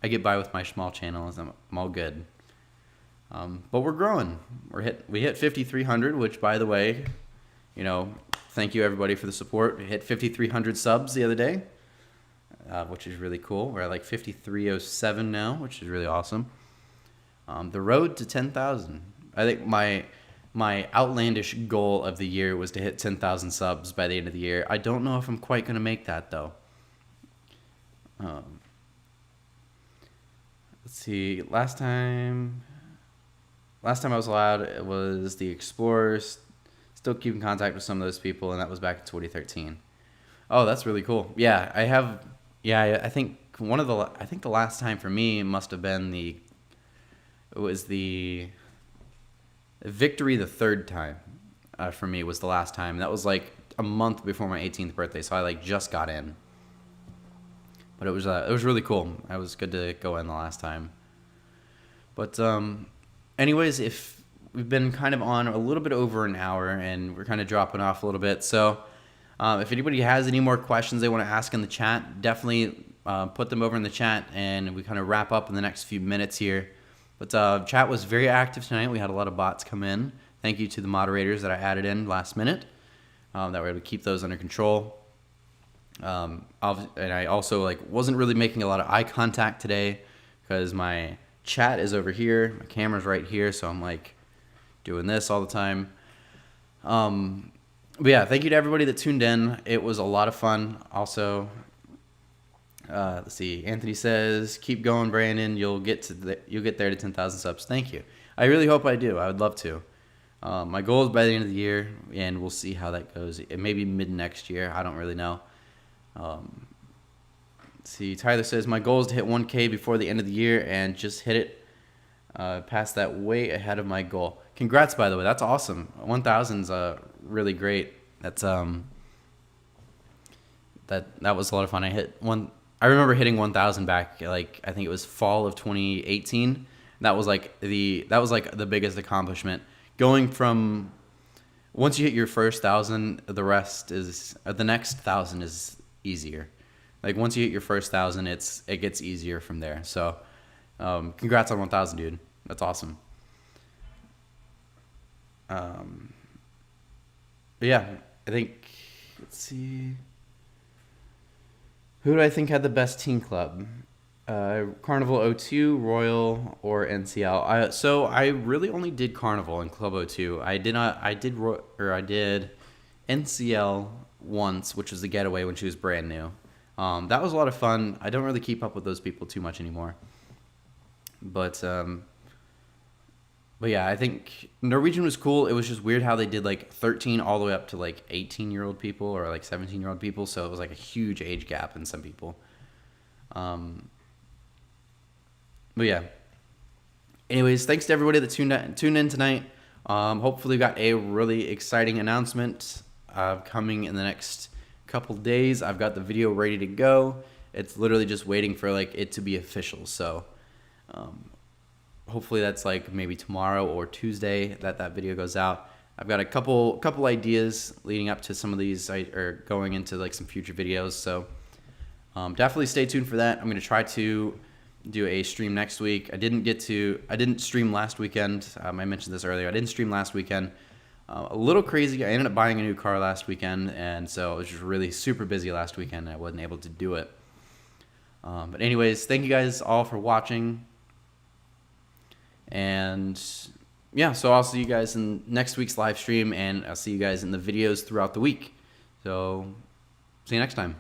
get by with my small channels. I'm all good. But we're growing. We hit 5,300, which by the way, thank you everybody for the support. We hit 5,300 subs the other day, which is really cool. We're at like 5,307 now, which is really awesome. The road to 10,000. I think my outlandish goal of the year was to hit 10,000 subs by the end of the year. I don't know if I'm quite going to make that though. Let's see. Last time I was allowed, it was the Explorers. Still keep in contact with some of those people, and that was back in 2013. Oh, that's really cool. Yeah, I have. Yeah, I think the last time for me must have been the Victory the third time. For me was the last time. That was like a month before my 18th birthday, so I like just got in. But it was really cool. I was good to go in the last time. But anyways, if we've been kind of on a little bit over an hour and we're kind of dropping off a little bit, so if anybody has any more questions they want to ask in the chat, definitely put them over in the chat, and we kind of wrap up in the next few minutes here. But chat was very active tonight. We had a lot of bots come in. Thank you to the moderators that I added in last minute that were able to keep those under control. And I also wasn't really making a lot of eye contact today because my chat is over here, my camera's right here, so I'm doing this all the time. But yeah, thank you to everybody that tuned in. It was a lot of fun. Also, let's see. Anthony says, "Keep going, Brandon. You'll get there to 10,000 subs." Thank you. I really hope I do. I would love to. My goal is by the end of the year, and we'll see how that goes. It may be mid next year. I don't really know. Let's see. Tyler says, "My goal is to hit 1K before the end of the year and just hit it. Past that way ahead of my goal." Congrats, by the way. That's awesome. 1,000's really great. That's that was a lot of fun. I remember hitting 1,000 back, like, I think it was fall of 2018. That was like the biggest accomplishment. Going from, once you hit your first 1,000, the next 1,000 is easier. Like, once you hit your first 1,000, it gets easier from there. So, congrats on 1,000, dude. That's awesome. But yeah, I think, let's see. Who do I think had the best team club? Carnival O2, Royal, or NCL? So I really only did Carnival and Club O2. I did NCL once, which was the getaway when she was brand new. That was a lot of fun. I don't really keep up with those people too much anymore. But yeah, I think Norwegian was cool. It was just weird how they did like 13 all the way up to like 18-year-old people or like 17-year-old people. So it was like a huge age gap in some people. But yeah. Anyways, thanks to everybody that tuned in tonight. Hopefully we got a really exciting announcement coming in the next couple days. I've got the video ready to go. It's literally just waiting for like it to be official. So hopefully that's like maybe tomorrow or Tuesday that video goes out. I've got a couple ideas leading up to some of these, or going into like some future videos. So definitely stay tuned for that. I'm going to try to do a stream next week. I didn't stream last weekend. I mentioned this earlier. I didn't stream last weekend. A little crazy. I ended up buying a new car last weekend, and so I was just really super busy last weekend, and I wasn't able to do it. But anyways, thank you guys all for watching. And yeah, so I'll see you guys in next week's live stream, and I'll see you guys in the videos throughout the week. So see you next time.